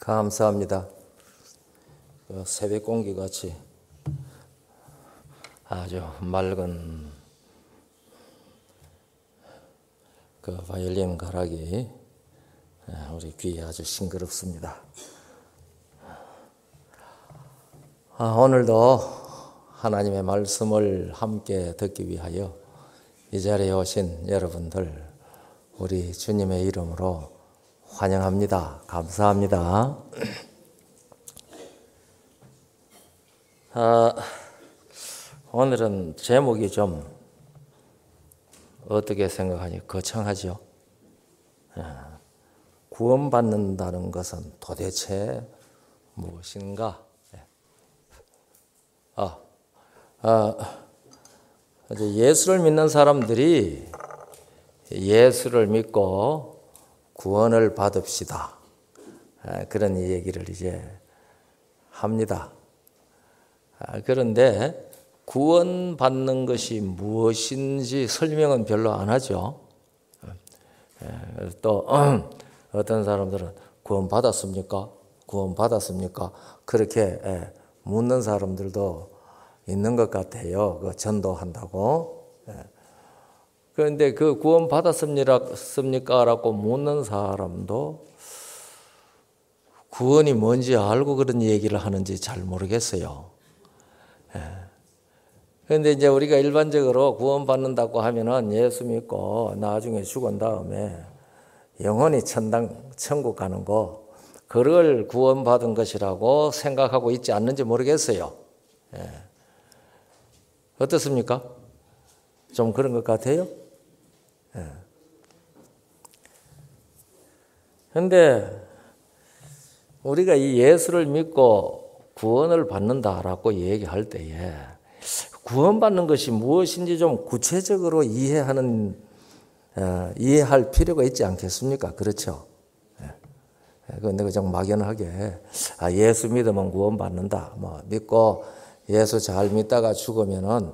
감사합니다. 새벽 공기 같이 아주 맑은 그 바이올린 가락이 우리 귀에 아주 싱그럽습니다. 오늘도 하나님의 말씀을 함께 듣기 위하여 이 자리에 오신 여러분들 우리 주님의 이름으로 환영합니다. 감사합니다. 오늘은 제목이 좀 어떻게 생각하니 거창하죠? 구원받는다는 것은 도대체 무엇인가? 예수를 믿는 사람들이 예수를 믿고 구원을 받읍시다. 그런 얘기를 이제 합니다. 그런데 구원받는 것이 무엇인지 설명은 별로 안 하죠. 또 어떤 사람들은 구원받았습니까? 구원받았습니까? 그렇게 묻는 사람들도 있는 것 같아요. 그 전도한다고. 그런데 그 구원받았습니까? 라고 묻는 사람도 구원이 뭔지 알고 그런 얘기를 하는지 잘 모르겠어요. 그런데 이제 우리가 일반적으로 구원받는다고 하면은 예수 믿고 나중에 죽은 다음에 영원히 천국 가는 거, 그걸 구원받은 것이라고 생각하고 있지 않는지 모르겠어요. 어떻습니까? 좀 그런 것 같아요? 그런데 우리가 이 예수를 믿고 구원을 받는다라고 얘기할 때에 구원받는 것이 무엇인지 좀 구체적으로 이해할 필요가 있지 않겠습니까? 그렇죠? 그런데 좀 막연하게 예수 믿으면 구원받는다. 믿고 예수 잘 믿다가 죽으면은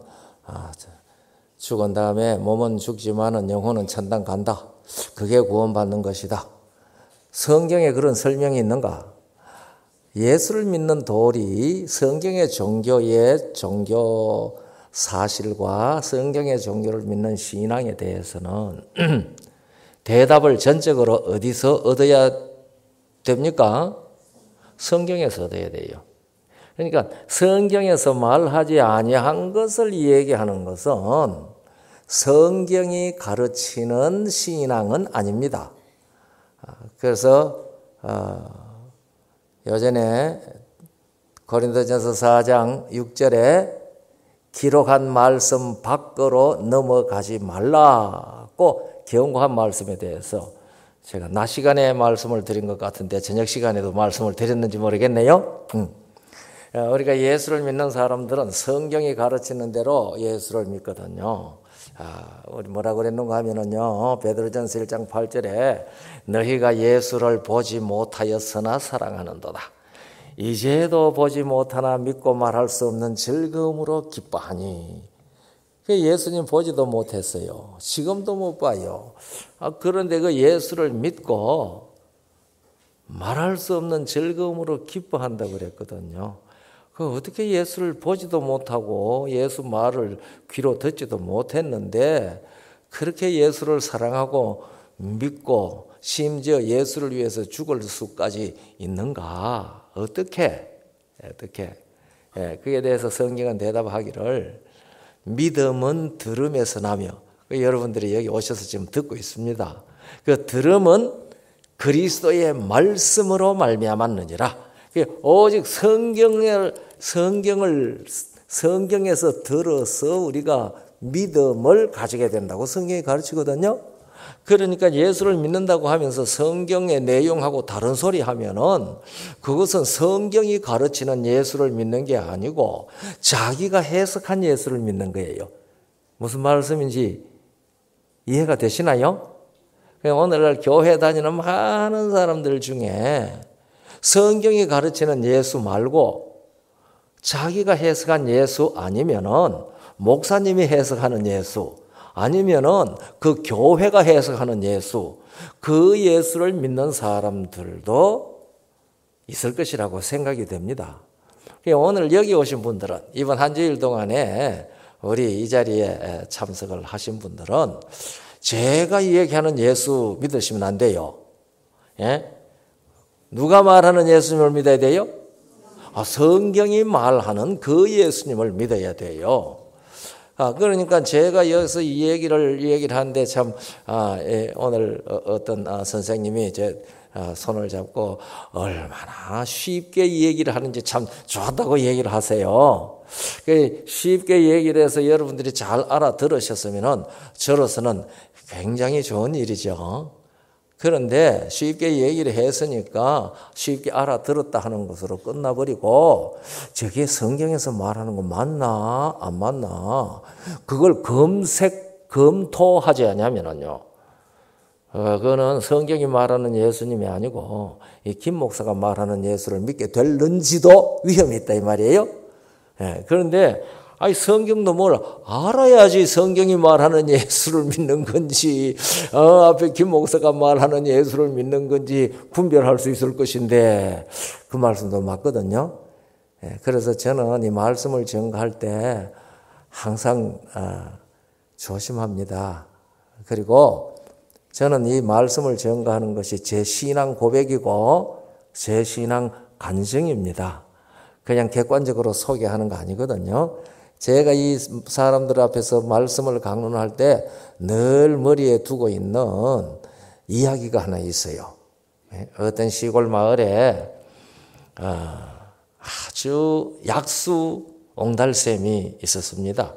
죽은 다음에 몸은 죽지만은 영혼은 천당 간다. 그게 구원받는 것이다. 성경에 그런 설명이 있는가? 예수를 믿는 도리, 성경의 종교의 종교 사실과 성경의 종교를 믿는 신앙에 대해서는 대답을 전적으로 어디서 얻어야 됩니까? 성경에서 얻어야 돼요. 그러니까 성경에서 말하지 아니한 것을 얘기하는 것은 성경이 가르치는 신앙은 아닙니다. 그래서 예전에 고린도전서 4장 6절에 기록한 말씀 밖으로 넘어가지 말라고 경고한 말씀에 대해서 제가 낮 시간에 말씀을 드린 것 같은데 저녁 시간에도 말씀을 드렸는지 모르겠네요. 우리가 예수를 믿는 사람들은 성경이 가르치는 대로 예수를 믿거든요. 우리 뭐라고 그랬는가 하면은요, 베드로전서 1장 8절에 너희가 예수를 보지 못하였으나 사랑하는도다. 이제도 보지 못하나 믿고 말할 수 없는 즐거움으로 기뻐하니. 예수님 보지도 못했어요. 지금도 못 봐요. 그런데 그 예수를 믿고 말할 수 없는 즐거움으로 기뻐한다고 그랬거든요. 어떻게 예수를 보지도 못하고 예수 말을 귀로 듣지도 못했는데 그렇게 예수를 사랑하고 믿고 심지어 예수를 위해서 죽을 수까지 있는가? 어떻게? 그에 대해서 성경은 대답하기를 믿음은 들음에서 나며, 여러분들이 여기 오셔서 지금 듣고 있습니다. 그 들음은 그리스도의 말씀으로 말미암았느니라. 오직 성경에서 들어서 우리가 믿음을 가지게 된다고 성경이 가르치거든요. 그러니까 예수를 믿는다고 하면서 성경의 내용하고 다른 소리 하면은 그것은 성경이 가르치는 예수를 믿는 게 아니고 자기가 해석한 예수를 믿는 거예요. 무슨 말씀인지 이해가 되시나요? 오늘날 교회 다니는 많은 사람들 중에 성경이 가르치는 예수 말고 자기가 해석한 예수 아니면은 목사님이 해석하는 예수 아니면은 그 교회가 해석하는 예수, 그 예수를 믿는 사람들도 있을 것이라고 생각이 됩니다. 오늘 여기 오신 분들은 이번 한 주일 동안에 우리 이 자리에 참석을 하신 분들은 제가 얘기하는 예수 믿으시면 안 돼요. 예? 누가 말하는 예수님을 믿어야 돼요? 성경이 말하는 그 예수님을 믿어야 돼요. 그러니까 제가 여기서 이 얘기를 하는데 참, 오늘 어떤 선생님이 제 손을 잡고 얼마나 쉽게 얘기를 하는지 참 좋았다고 얘기를 하세요. 쉽게 얘기를 해서 여러분들이 잘 알아들으셨으면 저로서는 굉장히 좋은 일이죠. 그런데 쉽게 얘기를 했으니까 쉽게 알아들었다 하는 것으로 끝나버리고 저게 성경에서 말하는 거 맞나 안 맞나 그걸 검토하지 않으면요. 그거는 성경이 말하는 예수님이 아니고 이 김 목사가 말하는 예수를 믿게 될는지도 위험이 있다 이 말이에요. 그런데 성경도 뭘 알아야지 성경이 말하는 예수를 믿는 건지 앞에 김 목사가 말하는 예수를 믿는 건지 분별할 수 있을 것인데 그 말씀도 맞거든요. 그래서 저는 이 말씀을 전가할 때 항상 조심합니다. 그리고 저는 이 말씀을 전가하는 것이 제 신앙 고백이고 제 신앙 간증입니다. 그냥 객관적으로 소개하는 거 아니거든요. 제가 이 사람들 앞에서 말씀을 강론할 때 늘 머리에 두고 있는 이야기가 하나 있어요. 어떤 시골 마을에 아주 약수 옹달샘이 있었습니다.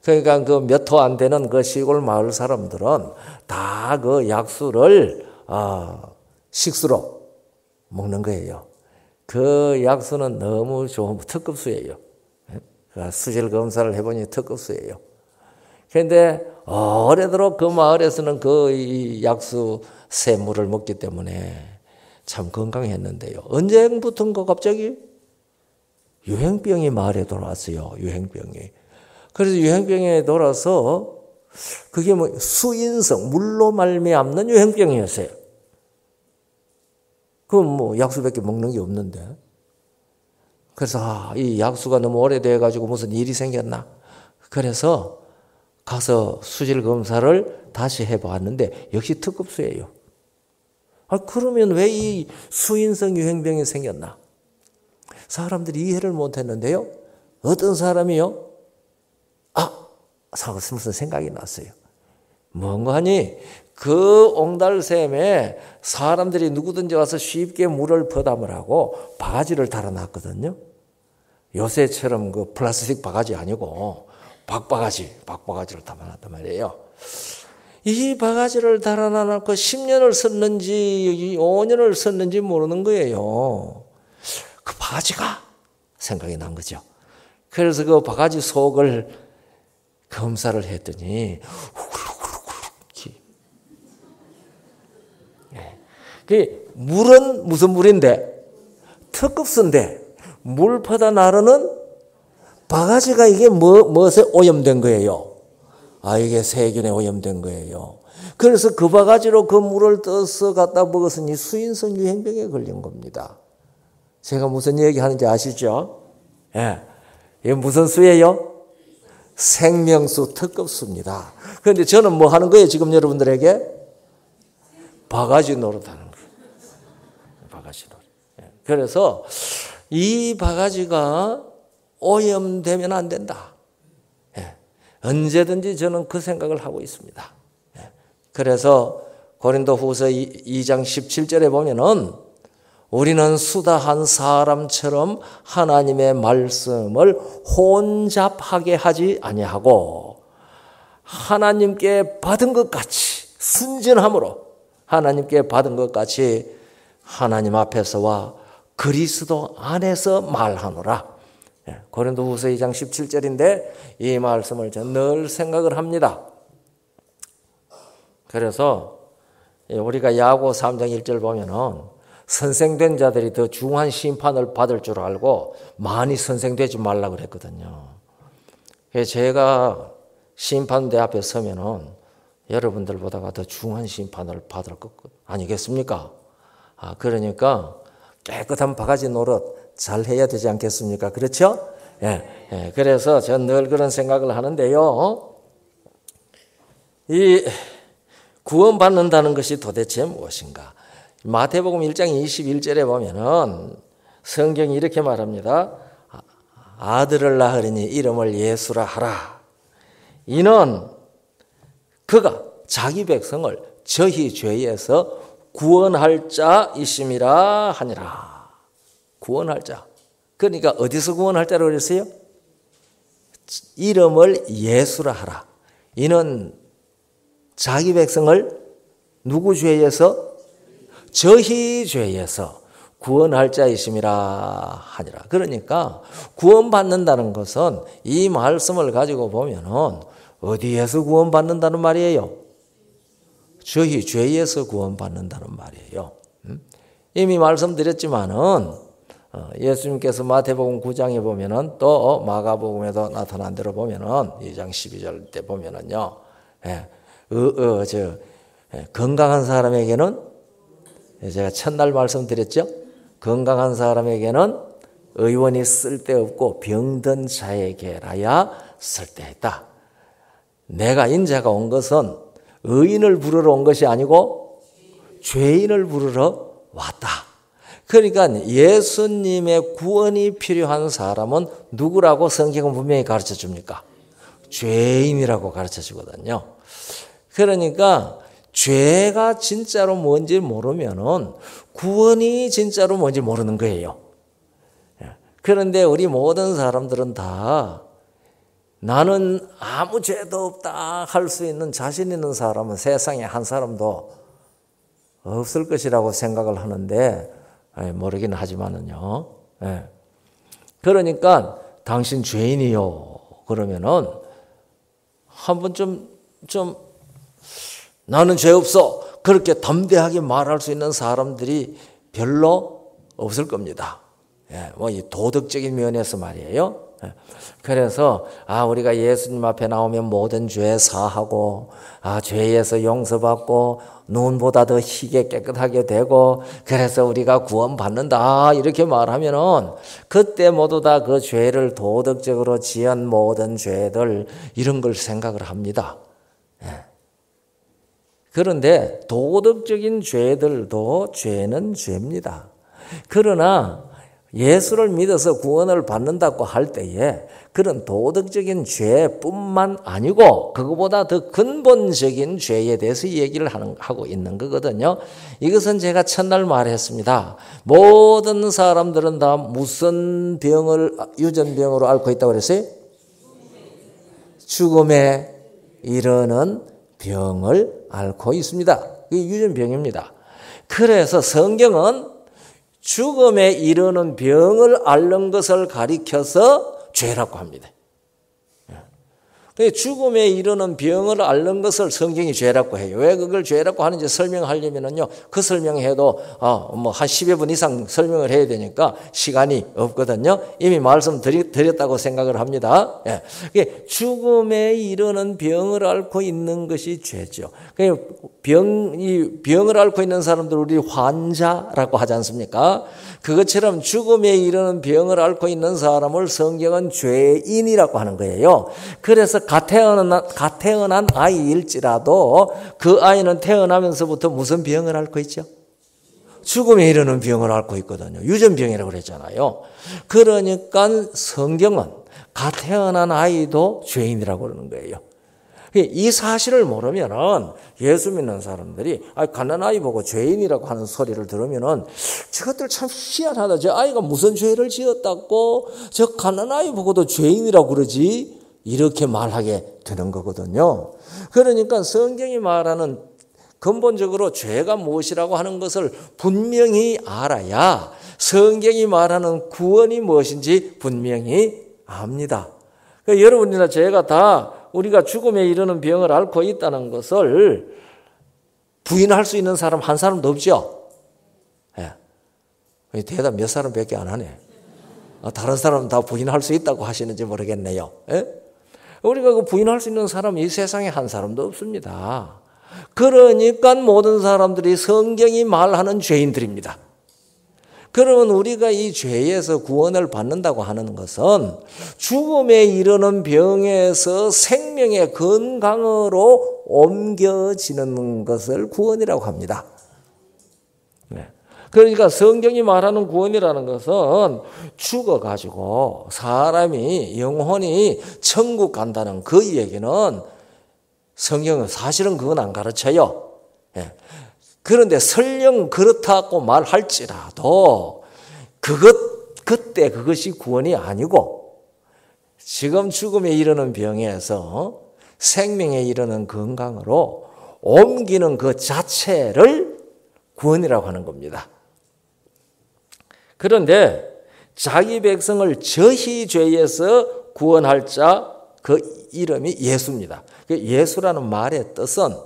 그러니까 그 몇 호 안 되는 그 시골 마을 사람들은 다 그 약수를 식수로 먹는 거예요. 그 약수는 너무 좋은 특급수예요. 수질 검사를 해보니 특급수예요. 그런데 오래도록 그 마을에서는 그 약수 샘물을 먹기 때문에 참 건강했는데요. 언제부턴가 갑자기 유행병이 마을에 돌아왔어요. 유행병이. 그래서 유행병에 돌아서 그게 수인성, 물로 말미암는 유행병이었어요. 그럼 약수밖에 먹는 게 없는데. 그래서 이 약수가 너무 오래돼가지고 무슨 일이 생겼나. 그래서 가서 수질 검사를 다시 해봤는데 역시 특급수예요. 그러면 왜 이 수인성 유행병이 생겼나? 사람들이 이해를 못했는데요. 어떤 사람이요? 무슨 생각이 났어요. 뭔가 하니 그 옹달샘에 사람들이 누구든지 와서 쉽게 물을 퍼담을 하고 바가지를 달아놨거든요. 요새처럼 그 플라스틱 바가지 아니고 박바가지를 담아놨단 말이에요. 이 바가지를 달아놔놓고 10년을 썼는지 5년을 썼는지 모르는 거예요. 그 바가지가 생각이 난 거죠. 그래서 그 바가지 속을 검사를 했더니 그 물은 무슨 물인데? 특급수인데 물 퍼다 나르는 바가지가 이게 무엇에 오염된 거예요? 이게 세균에 오염된 거예요. 그래서 그 바가지로 그 물을 떠서 갖다 먹었으니 수인성 유행병에 걸린 겁니다. 제가 무슨 얘기 하는지 아시죠? 이게 무슨 수예요? 생명수 특급수입니다. 그런데 저는 뭐 하는 거예요? 지금 여러분들에게? 바가지 노릇하는 거예요. 바가지 노릇. 그래서 이 바가지가 오염되면 안 된다. 언제든지 저는 그 생각을 하고 있습니다. 그래서 고린도후서 2장 17절에 보면은 우리는 수다한 사람처럼 하나님의 말씀을 혼잡하게 하지 아니하고 하나님께 받은 것 같이 순전함으로 하나님께 받은 것 같이 하나님 앞에서와 그리스도 안에서 말하노라. 고린도후서 2장 17절인데 이 말씀을 저는 늘 생각을 합니다. 그래서 우리가 야고 3장 1절 보면은 선생된 자들이 더 중한 심판을 받을 줄 알고 많이 선생되지 말라 그랬거든요. 그래서 제가 심판대 앞에 서면은 여러분들보다가 더 중한 심판을 받을 것 아니겠습니까? 그러니까 깨끗한 바가지 노릇 잘 해야 되지 않겠습니까? 그렇죠? 예. 그래서 전 늘 그런 생각을 하는데요. 이 구원받는다는 것이 도대체 무엇인가? 마태복음 1장 21절에 보면은 성경이 이렇게 말합니다. 아들을 낳으리니 이름을 예수라 하라. 이는 그가 자기 백성을 저희 죄에서 구원할 자이심이라 하니라. 구원할 자. 그러니까 어디서 구원할 자라고 그랬어요? 이름을 예수라 하라. 이는 자기 백성을 누구 죄에서? 저희 죄에서 구원할 자이심이라 하니라. 그러니까 구원받는다는 것은 이 말씀을 가지고 보면은 어디에서 구원받는다는 말이에요? 저희 죄에서 구원받는다는 말이에요. 이미 말씀드렸지만은 예수님께서 마태복음 9장에 보면은 또 마가복음에도 나타난 대로 보면은 2장 12절 때 보면은요. 건강한 사람에게는 제가 첫날 말씀드렸죠. 건강한 사람에게는 의원이 쓸데없고 병든 자에게라야 쓸데있다. 내가 인자가 온 것은 의인을 부르러 온 것이 아니고 죄인을 부르러 왔다. 그러니까 예수님의 구원이 필요한 사람은 누구라고 성경은 분명히 가르쳐 줍니까? 죄인이라고 가르쳐 주거든요. 그러니까 죄가 진짜로 뭔지 모르면은 구원이 진짜로 뭔지 모르는 거예요. 그런데 우리 모든 사람들은 다 나는 아무 죄도 없다 할 수 있는 자신 있는 사람은 세상에 한 사람도 없을 것이라고 생각을 하는데 모르긴 하지만은요. 그러니까 당신 죄인이요. 그러면은 한번 좀 나는 죄 없어. 그렇게 담대하게 말할 수 있는 사람들이 별로 없을 겁니다. 뭐 이 도덕적인 면에서 말이에요. 그래서 우리가 예수님 앞에 나오면 모든 죄 사하고 죄에서 용서받고 눈보다 더 희게 깨끗하게 되고 그래서 우리가 구원받는다 이렇게 말하면은 그때 모두 다 그 죄를 도덕적으로 지은 모든 죄들 이런 걸 생각을 합니다. 그런데 도덕적인 죄들도 죄는 죄입니다. 그러나 예수를 믿어서 구원을 받는다고 할 때에 그런 도덕적인 죄뿐만 아니고 그거보다 더 근본적인 죄에 대해서 얘기를 하고 있는 거거든요. 이것은 제가 첫날 말했습니다. 모든 사람들은 다 무슨 병을 유전병으로 앓고 있다고 그랬어요? 죽음에 이르는 병을 앓고 있습니다. 이게 유전병입니다. 그래서 성경은 죽음에 이르는 병을 앓는 것을 가리켜서 죄라고 합니다. 죽음에 이르는 병을 앓는 것을 성경이 죄라고 해요. 왜 그걸 죄라고 하는지 설명하려면요. 그 설명해도 뭐 한 10여 분 이상 설명을 해야 되니까 시간이 없거든요. 이미 말씀드렸다고 생각을 합니다. 죽음에 이르는 병을 앓고 있는 것이 죄죠. 이 병을 앓고 있는 사람들 우리 환자라고 하지 않습니까? 그것처럼 죽음에 이르는 병을 앓고 있는 사람을 성경은 죄인이라고 하는 거예요. 그래서 갓 태어난 아이일지라도 그 아이는 태어나면서부터 무슨 병을 앓고 있죠? 죽음에 이르는 병을 앓고 있거든요. 유전병이라고 그랬잖아요. 그러니까 성경은 갓 태어난 아이도 죄인이라고 그러는 거예요. 이 사실을 모르면은 예수 믿는 사람들이 갓난아이 보고 죄인이라고 하는 소리를 들으면은 저것들 참 희한하다. 저 아이가 무슨 죄를 지었다고 저 갓난아이 보고도 죄인이라고 그러지? 이렇게 말하게 되는 거거든요. 그러니까 성경이 말하는 근본적으로 죄가 무엇이라고 하는 것을 분명히 알아야 성경이 말하는 구원이 무엇인지 분명히 압니다. 그러니까 여러분이나 제가 다 우리가 죽음에 이르는 병을 앓고 있다는 것을 부인할 수 있는 사람 한 사람도 없죠. 대답 몇 사람밖에 안 하네. 다른 사람은 다 부인할 수 있다고 하시는지 모르겠네요. 우리가 그 부인할 수 있는 사람이 이 세상에 한 사람도 없습니다. 그러니까 모든 사람들이 성경이 말하는 죄인들입니다. 그러면 우리가 이 죄에서 구원을 받는다고 하는 것은 죽음에 이르는 병에서 생명의 건강으로 옮겨지는 것을 구원이라고 합니다. 그러니까 성경이 말하는 구원이라는 것은 죽어가지고 사람이 영혼이 천국 간다는 그 얘기는 성경은 사실은 그건 안 가르쳐요. 그런데 설령 그렇다고 말할지라도 그때 그것이 구원이 아니고 지금 죽음에 이르는 병에서 생명에 이르는 건강으로 옮기는 그 자체를 구원이라고 하는 겁니다. 그런데 자기 백성을 저희 죄에서 구원할 자 그 이름이 예수입니다. 예수라는 말의 뜻은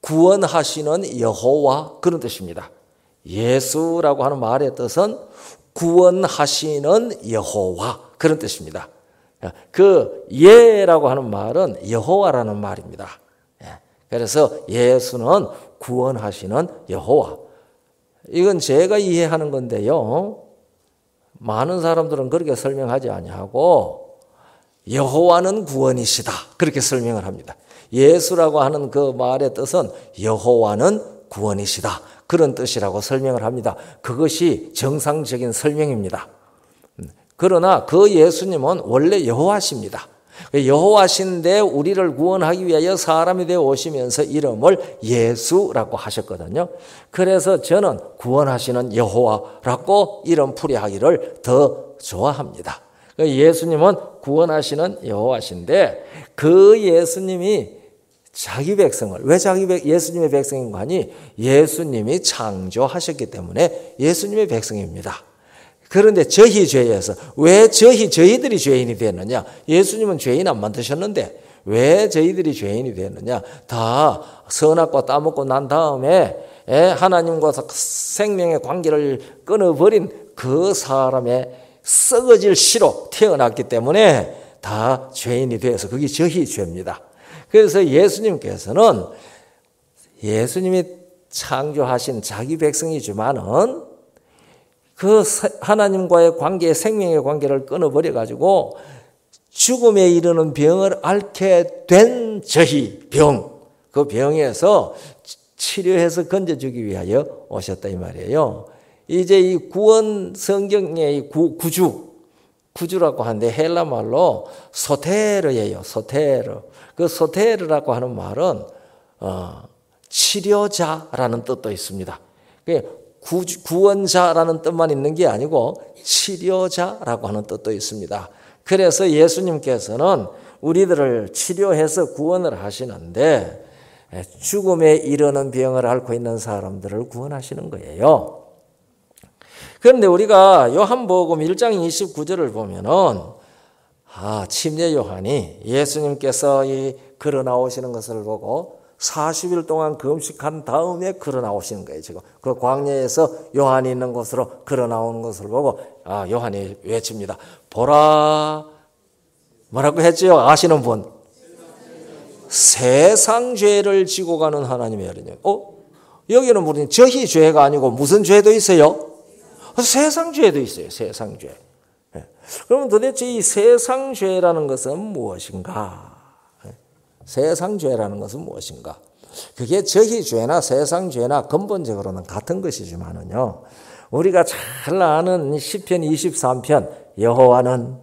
구원하시는 여호와 그런 뜻입니다. 예수라고 하는 말의 뜻은 구원하시는 여호와 그런 뜻입니다. 그 예라고 하는 말은 여호와라는 말입니다. 그래서 예수는 구원하시는 여호와. 이건 제가 이해하는 건데요. 많은 사람들은 그렇게 설명하지 아니하고 여호와는 구원이시다 그렇게 설명을 합니다. 예수라고 하는 그 말의 뜻은 여호와는 구원이시다 그런 뜻이라고 설명을 합니다. 그것이 정상적인 설명입니다. 그러나 그 예수님은 원래 여호와십니다. 여호와신데 우리를 구원하기 위하여 사람이 되어 오시면서 이름을 예수라고 하셨거든요. 그래서 저는 구원하시는 여호와라고 이름 풀이하기를 더 좋아합니다. 예수님은 구원하시는 여호와신데 그 예수님이 자기 백성을 왜 예수님의 백성인가 하니 예수님이 창조하셨기 때문에 예수님의 백성입니다. 그런데 저희 죄에서 왜 저희들이 죄인이 됐느냐? 예수님은 죄인 안 만드셨는데 왜 저희들이 죄인이 됐느냐? 다 선악과 따먹고 난 다음에 하나님과 생명의 관계를 끊어버린 그 사람의 썩어질 씨로 태어났기 때문에 다 죄인이 되어서 그게 저희 죄입니다. 그래서 예수님께서는 예수님이 창조하신 자기 백성이지만은 그 하나님과의 관계, 생명의 관계를 끊어버려 가지고 죽음에 이르는 병을 앓게 된 저희 병, 그 병에서 치료해서 건져주기 위하여 오셨다 이 말이에요. 이제 이 구원 성경의 이 구주라고 하는데 헬라 말로 소테르예요. 소테르. 그 소테르라고 하는 말은 치료자라는 뜻도 있습니다. 구원자라는 뜻만 있는 게 아니고 치료자라고 하는 뜻도 있습니다. 그래서 예수님께서는 우리들을 치료해서 구원을 하시는데 죽음에 이르는 병을 앓고 있는 사람들을 구원하시는 거예요. 그런데 우리가 요한복음 1장 29절을 보면은 침례 요한이 예수님께서 이 걸어 나오시는 것을 보고 40일 동안 금식한 다음에 걸어 나오시는 거예요. 지금 그 광야에서 요한이 있는 곳으로 걸어 나오는 것을 보고 요한이 외칩니다. 보라, 뭐라고 했죠? 아시는 분? 세상 죄를 지고 가는 하나님의 어린이. 여기는 무슨 저희 죄가 아니고 무슨 죄도 있어요? 세상 죄도 있어요. 세상 죄. 그러면 도대체 이 세상 죄라는 것은 무엇인가? 세상 죄라는 것은 무엇인가? 그게 저희 죄나 세상 죄나 근본적으로는 같은 것이지만은요. 우리가 잘 아는 시편 23편 여호와는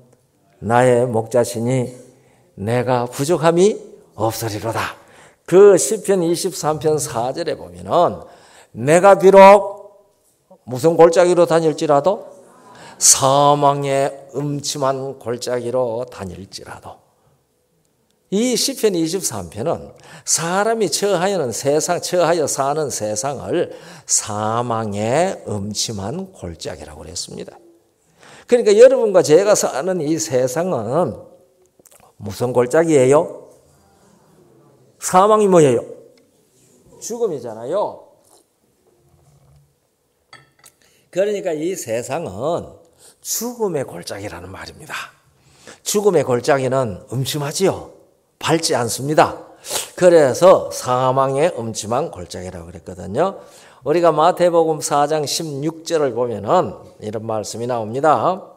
나의 목자시니 내가 부족함이 없으리로다. 그 시편 23편 4절에 보면은 내가 비록 무슨 골짜기로 다닐지라도 사망의 음침한 골짜기로 다닐지라도 이 시편 23편은 사람이 처하여 사는 세상을 사망의 음침한 골짜기라고 그랬습니다. 그러니까 여러분과 제가 사는 이 세상은 무슨 골짜기예요? 사망이 뭐예요? 죽음이잖아요. 그러니까 이 세상은 죽음의 골짜기라는 말입니다. 죽음의 골짜기는 음침하지요. 밝지 않습니다. 그래서 사망의 음침한 골짜기라고 그랬거든요. 우리가 마태복음 4장 16절을 보면은 이런 말씀이 나옵니다.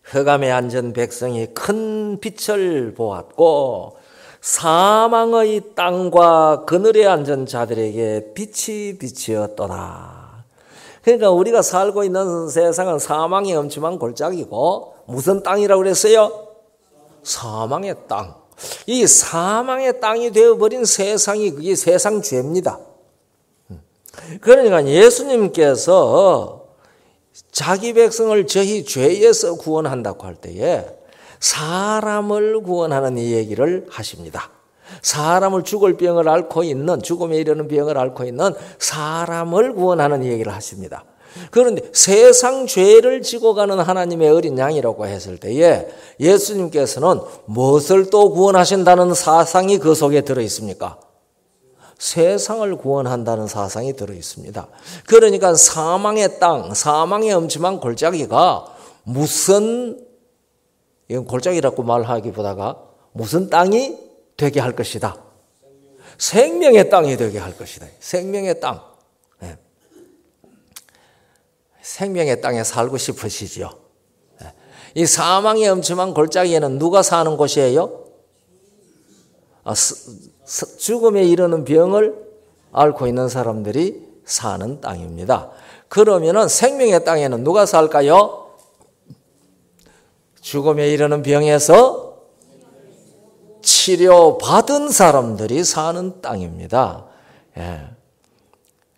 흑암에 앉은 백성이 큰 빛을 보았고 사망의 땅과 그늘에 앉은 자들에게 빛이 비치었도다. 그러니까 우리가 살고 있는 세상은 사망의 엄침한 골짜기고 무슨 땅이라고 그랬어요? 사망의 땅. 이 사망의 땅이 되어버린 세상이 그게 세상 죄입니다. 그러니까 예수님께서 자기 백성을 저희 죄에서 구원한다고 할 때에 사람을 구원하는 이 얘기를 하십니다. 사람을 죽을 병을 앓고 있는, 죽음에 이르는 병을 앓고 있는 사람을 구원하는 이 얘기를 하십니다. 그런데 세상 죄를 지고 가는 하나님의 어린 양이라고 했을 때에 예수님께서는 무엇을 또 구원하신다는 사상이 그 속에 들어 있습니까? 세상을 구원한다는 사상이 들어 있습니다. 그러니까 사망의 땅, 사망의 엄침한 골짜기가 무슨, 이건 골짜기라고 말하기보다가 무슨 땅이 되게 할 것이다. 생명의 땅이 되게 할 것이다. 생명의 땅. 네. 생명의 땅에 살고 싶으시죠? 네. 이 사망의 엄침한 골짜기에는 누가 사는 곳이에요? 죽음에 이르는 병을 앓고 있는 사람들이 사는 땅입니다. 그러면은 생명의 땅에는 누가 살까요? 죽음에 이르는 병에서 치료받은 사람들이 사는 땅입니다. 예.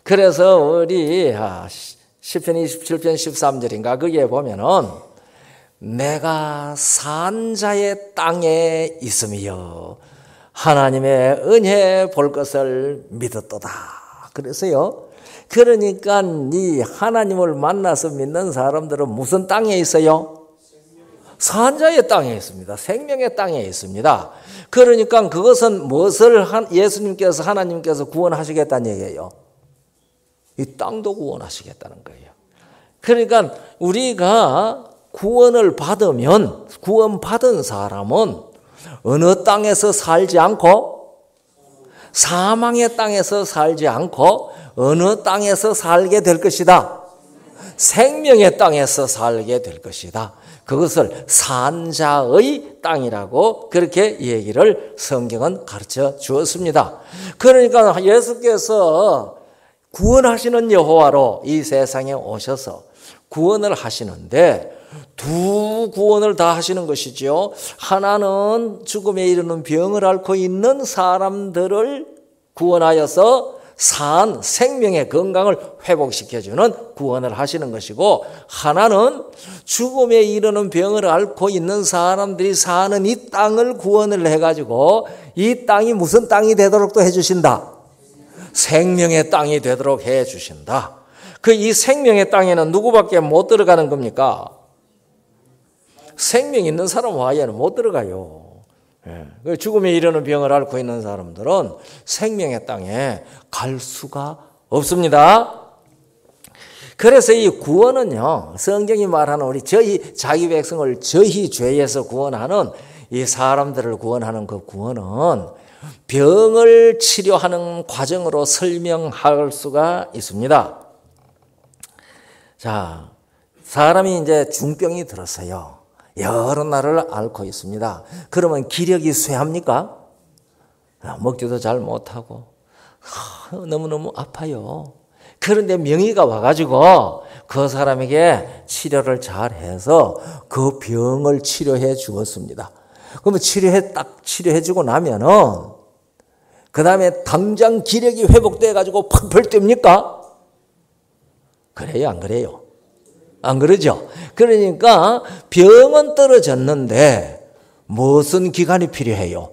그래서 우리 시편 27편 13절인가 거기에 보면은 내가 산자의 땅에 있음이여 하나님의 은혜 볼 것을 믿었도다. 그래서요. 그러니까 이 하나님을 만나서 믿는 사람들은 무슨 땅에 있어요? 산자의 땅에 있습니다. 생명의 땅에 있습니다. 그러니까 그것은 무엇을 예수님께서 하나님께서 구원하시겠다는 얘기예요. 이 땅도 구원하시겠다는 거예요. 그러니까 우리가 구원을 받으면 구원받은 사람은 어느 땅에서 살지 않고 사망의 땅에서 살지 않고 어느 땅에서 살게 될 것이다. 생명의 땅에서 살게 될 것이다. 그것을 산자의 땅이라고 그렇게 얘기를 성경은 가르쳐 주었습니다. 그러니까 예수께서 구원하시는 여호와로 이 세상에 오셔서 구원을 하시는데 두 구원을 다 하시는 것이죠. 하나는 죽음에 이르는 병을 앓고 있는 사람들을 구원하여서 생명의 건강을 회복시켜주는 구원을 하시는 것이고, 하나는 죽음에 이르는 병을 앓고 있는 사람들이 사는 이 땅을 구원을 해가지고 이 땅이 무슨 땅이 되도록 또 해주신다. 생명의 땅이 되도록 해주신다. 그 이 생명의 땅에는 누구밖에 못 들어가는 겁니까? 생명 있는 사람 와야는 못 들어가요. 죽음에 이르는 병을 앓고 있는 사람들은 생명의 땅에 갈 수가 없습니다. 그래서 이 구원은요, 성경이 말하는 우리 자기 백성을 저희 죄에서 구원하는 이 사람들을 구원하는 그 구원은 병을 치료하는 과정으로 설명할 수가 있습니다. 자, 사람이 이제 중병이 들었어요. 여러 날을 앓고 있습니다. 그러면 기력이 쇠합니까? 먹지도 잘 못하고 너무너무 아파요. 그런데 명의가 와가지고 그 사람에게 치료를 잘해서 그 병을 치료해 주었습니다. 그러면 치료해주고 나면은 그 다음에 당장 기력이 회복돼가지고 펄펄 뜁니까? 그래요, 안 그래요? 안 그러죠? 그러니까 병은 떨어졌는데 무슨 기간이 필요해요?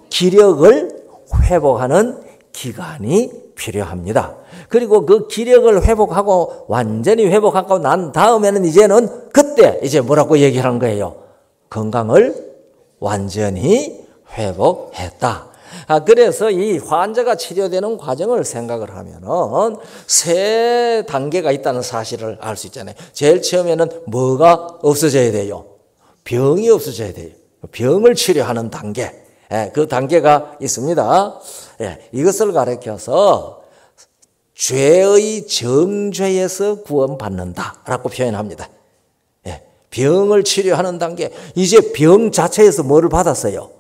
기력을 회복하는 기간이 필요합니다. 그리고 그 기력을 회복하고 완전히 회복하고 난 다음에는 이제는 그때 이제 뭐라고 얘기하는 거예요? 건강을 완전히 회복했다. 그래서 이 환자가 치료되는 과정을 생각을 하면은 세 단계가 있다는 사실을 알 수 있잖아요. 제일 처음에는 뭐가 없어져야 돼요? 병이 없어져야 돼요. 병을 치료하는 단계, 그 단계가 있습니다. 이것을 가리켜서 죄의 정죄에서 구원받는다라고 표현합니다. 병을 치료하는 단계, 이제 병 자체에서 뭐를 받았어요?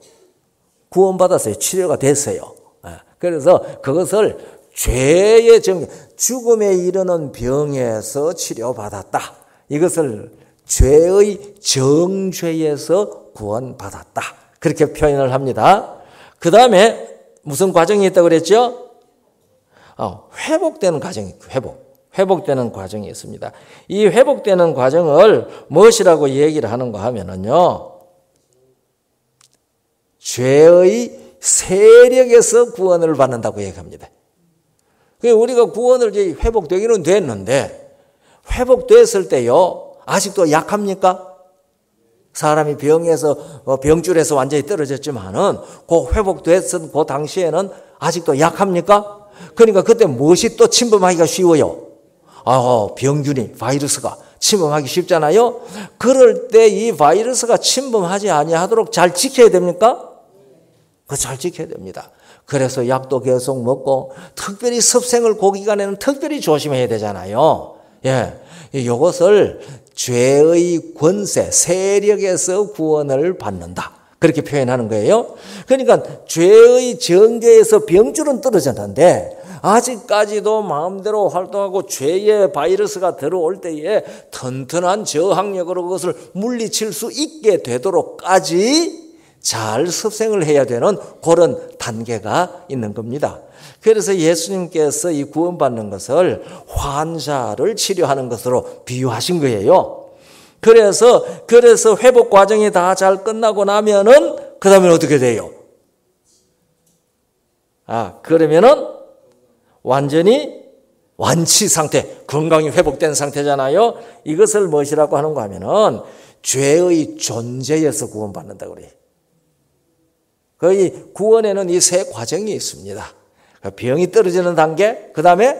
구원받았어요. 치료가 됐어요. 그래서 그것을 죄의 정죄, 죽음에 이르는 병에서 치료받았다. 이것을 죄의 정죄에서 구원받았다. 그렇게 표현을 합니다. 그 다음에 무슨 과정이 있다고 그랬죠? 회복되는 과정이 있고, 회복되는 과정이 있습니다. 이 회복되는 과정을 무엇이라고 얘기를 하는가 하면은요, 죄의 세력에서 구원을 받는다고 얘기합니다. 우리가 구원을 회복되기는 됐는데, 회복됐을 때요, 아직도 약합니까? 사람이 병줄에서 완전히 떨어졌지만은, 그 회복됐을 그 당시에는 아직도 약합니까? 그러니까 그때 무엇이 또 침범하기가 쉬워요? 병균이, 바이러스가 침범하기 쉽잖아요? 그럴 때 이 바이러스가 침범하지 아니하도록 잘 지켜야 됩니까? 잘 지켜야 됩니다. 그래서 약도 계속 먹고, 특별히 습생을 그 기간에는 특별히 조심해야 되잖아요. 이것을 죄의 권세, 세력에서 구원을 받는다. 그렇게 표현하는 거예요. 그러니까 죄의 정죄에서 병줄은 떨어졌는데 아직까지도 마음대로 활동하고 죄의 바이러스가 들어올 때에 튼튼한 저항력으로 그것을 물리칠 수 있게 되도록까지 잘 습생을 해야 되는 그런 단계가 있는 겁니다. 그래서 예수님께서 이 구원받는 것을 환자를 치료하는 것으로 비유하신 거예요. 그래서 회복 과정이 다 잘 끝나고 나면은 그 다음에 어떻게 돼요? 그러면은 완전히 완치 상태, 건강이 회복된 상태잖아요. 이것을 무엇이라고 하는가 하면은 죄의 존재에서 구원받는다고 그래요. 이 구원에는 이 세 과정이 있습니다. 병이 떨어지는 단계, 그 다음에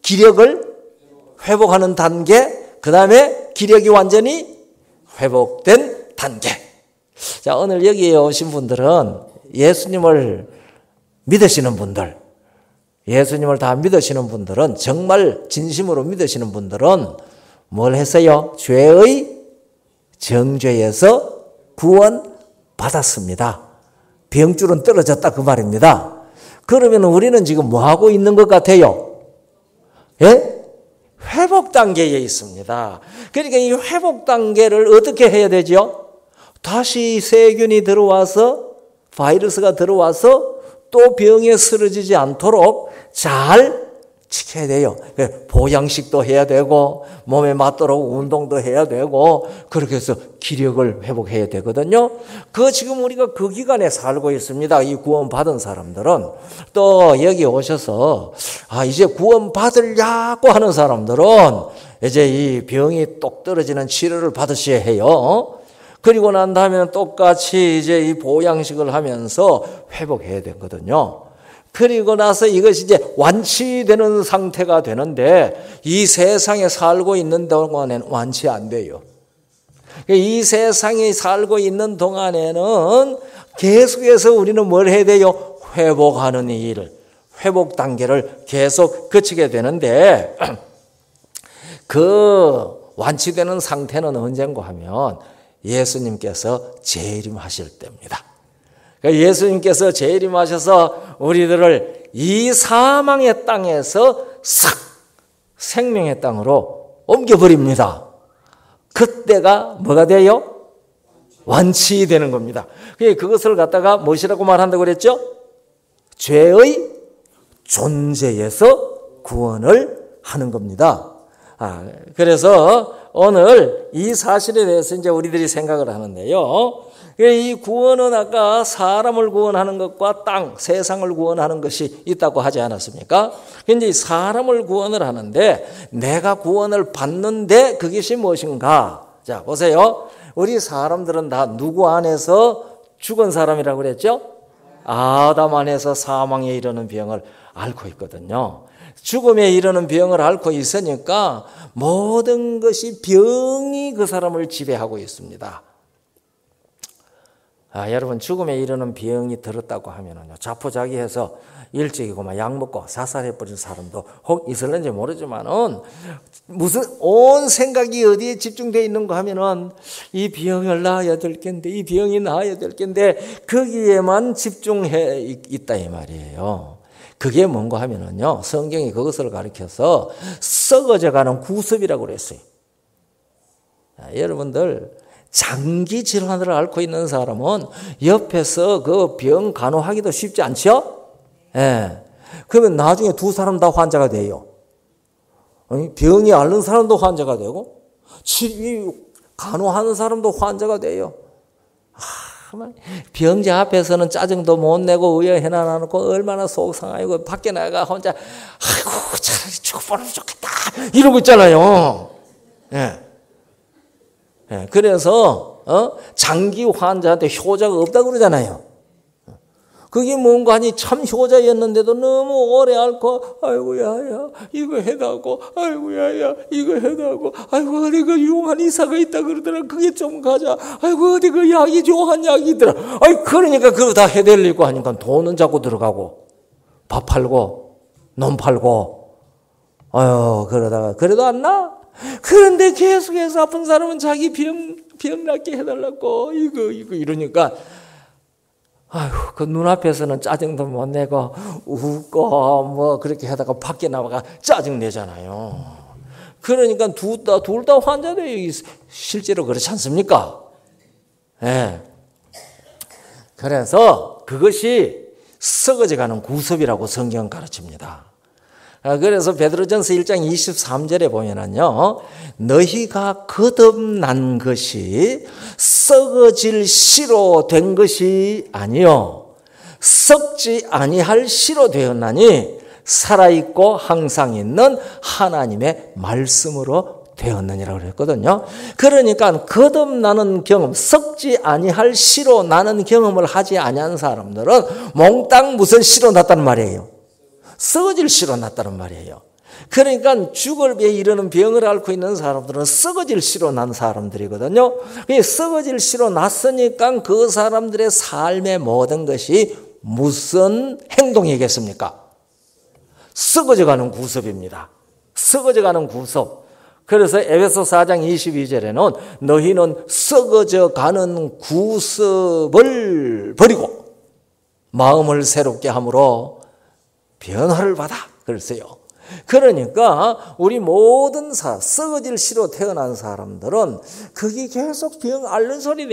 기력을 회복하는 단계, 그 다음에 기력이 완전히 회복된 단계. 자, 오늘 여기에 오신 분들은 예수님을 믿으시는 분들, 예수님을 다 믿으시는 분들은, 정말 진심으로 믿으시는 분들은 뭘 했어요? 죄의 정죄에서 구원받았습니다. 병줄은 떨어졌다 그 말입니다. 그러면 우리는 지금 뭐 하고 있는 것 같아요? 회복 단계에 있습니다. 그러니까 이 회복 단계를 어떻게 해야 되죠? 다시 세균이 들어와서, 바이러스가 들어와서 또 병에 쓰러지지 않도록 잘 지켜야 돼요. 보양식도 해야 되고, 몸에 맞도록 운동도 해야 되고, 그렇게 해서 기력을 회복해야 되거든요. 지금 우리가 그 기간에 살고 있습니다. 이 구원받은 사람들은. 또 여기 오셔서, 이제 구원받으려고 하는 사람들은 이제 이 병이 똑 떨어지는 치료를 받으셔야 해요. 그리고 난 다음에 똑같이 이제 이 보양식을 하면서 회복해야 되거든요. 그리고 나서 이것이 이제 완치되는 상태가 되는데, 이 세상에 살고 있는 동안에는 완치 안 돼요. 이 세상에 살고 있는 동안에는 계속해서 우리는 뭘 해야 돼요? 회복하는 일, 회복 단계를 계속 거치게 되는데, 그 완치되는 상태는 언젠가 하면 예수님께서 재림하실 때입니다. 예수님께서 재림하셔서 우리들을 이 사망의 땅에서 싹 생명의 땅으로 옮겨버립니다. 그때가 뭐가 돼요? 완치되는 겁니다. 그것을 갖다가 무엇이라고 말한다고 그랬죠? 죄의 존재에서 구원을 하는 겁니다. 그래서 오늘 이 사실에 대해서 이제 우리들이 생각을 하는데요. 이 구원은 아까 사람을 구원하는 것과 땅, 세상을 구원하는 것이 있다고 하지 않았습니까? 이제 사람을 구원을 하는데, 내가 구원을 받는데 그것이 무엇인가? 자, 보세요. 우리 사람들은 다 누구 안에서 죽은 사람이라고 그랬죠? 아담 안에서 사망에 이르는 병을 앓고 있거든요. 죽음에 이르는 병을 앓고 있으니까 모든 것이 병이 그 사람을 지배하고 있습니다. 여러분 죽음에 이르는 병이 들었다고 하면은요, 자포자기해서 일찍이고 약 먹고 자살해버린 사람도 혹 있을는지 모르지만은 무슨 온 생각이 어디에 집중되어 있는가 하면은 이 병을 나아야 될 텐데, 이 병이 나아야 될 텐데 거기에만 집중해 있다 이 말이에요. 그게 뭔가 하면은요, 성경이 그것을 가리켜서 썩어져가는 구습이라고 그랬어요. 여러분들 장기 질환을 앓고 있는 사람은 옆에서 그 병 간호하기도 쉽지 않죠? 예. 그러면 나중에 두 사람 다 환자가 돼요. 병이 앓는 사람도 환자가 되고, 간호하는 사람도 환자가 돼요. 병자 앞에서는 짜증도 못 내고 의여해나 놓고 얼마나 속상하고 밖에 나가 혼자 아이고 차라리 죽어버리면 좋겠다 이러고 있잖아요. 예. 예. 그래서 장기 환자한테 효자가 없다고 그러잖아요. 그게 뭔가 하니 참 효자였는데도 너무 오래 앓고 아이고야 이거 해다고 아이고야 이거 해다고 아이고 어디 그 유용한 의사가 있다 그러더라 그게 좀 가자 아이고 어디 그 약이 좋은 약이 있더라 아이 그러니까 그거 다 해드리고 하니까 돈은 자꾸 들어가고 밥 팔고 놈 팔고 아유 그러다가 그래도 안 나? 그런데 계속해서 아픈 사람은 자기 병 낫게 해달라고 이거 이러니까 아유, 그 눈앞에서는 짜증도 못 내고 웃고 뭐 그렇게 하다가 밖에 나와가 짜증 내잖아요. 그러니까 둘 다 환자돼요. 실제로 그렇지 않습니까? 예. 그래서 그것이 썩어져가는 구습이라고 성경은 가르칩니다. 그래서 베드로전서 1장 23절에 보면은요, 너희가 거듭난 것이 썩어질 씨로 된 것이 아니요 썩지 아니할 씨로 되었나니 살아있고 항상 있는 하나님의 말씀으로 되었느니라고 그랬거든요. 그러니까 거듭나는 경험, 썩지 아니할 씨로 나는 경험을 하지 아니한 사람들은 몽땅 무슨 씨로 났단 말이에요? 썩어질 씨로 났다는 말이에요. 그러니까 죽을 위해 이르는 병을 앓고 있는 사람들은 썩어질 씨로 난 사람들이거든요. 썩어질 씨로 났으니까 그 사람들의 삶의 모든 것이 무슨 행동이겠습니까? 썩어져가는 구습입니다. 썩어져가는 구습. 그래서 에베소 4장 22절에는 너희는 썩어져가는 구습을 버리고 마음을 새롭게 함으로 변화를 받아 그랬어요. 그러니까 우리 모든 썩어질 씨로 태어난 사람들은 그게 계속 병 앓는 소리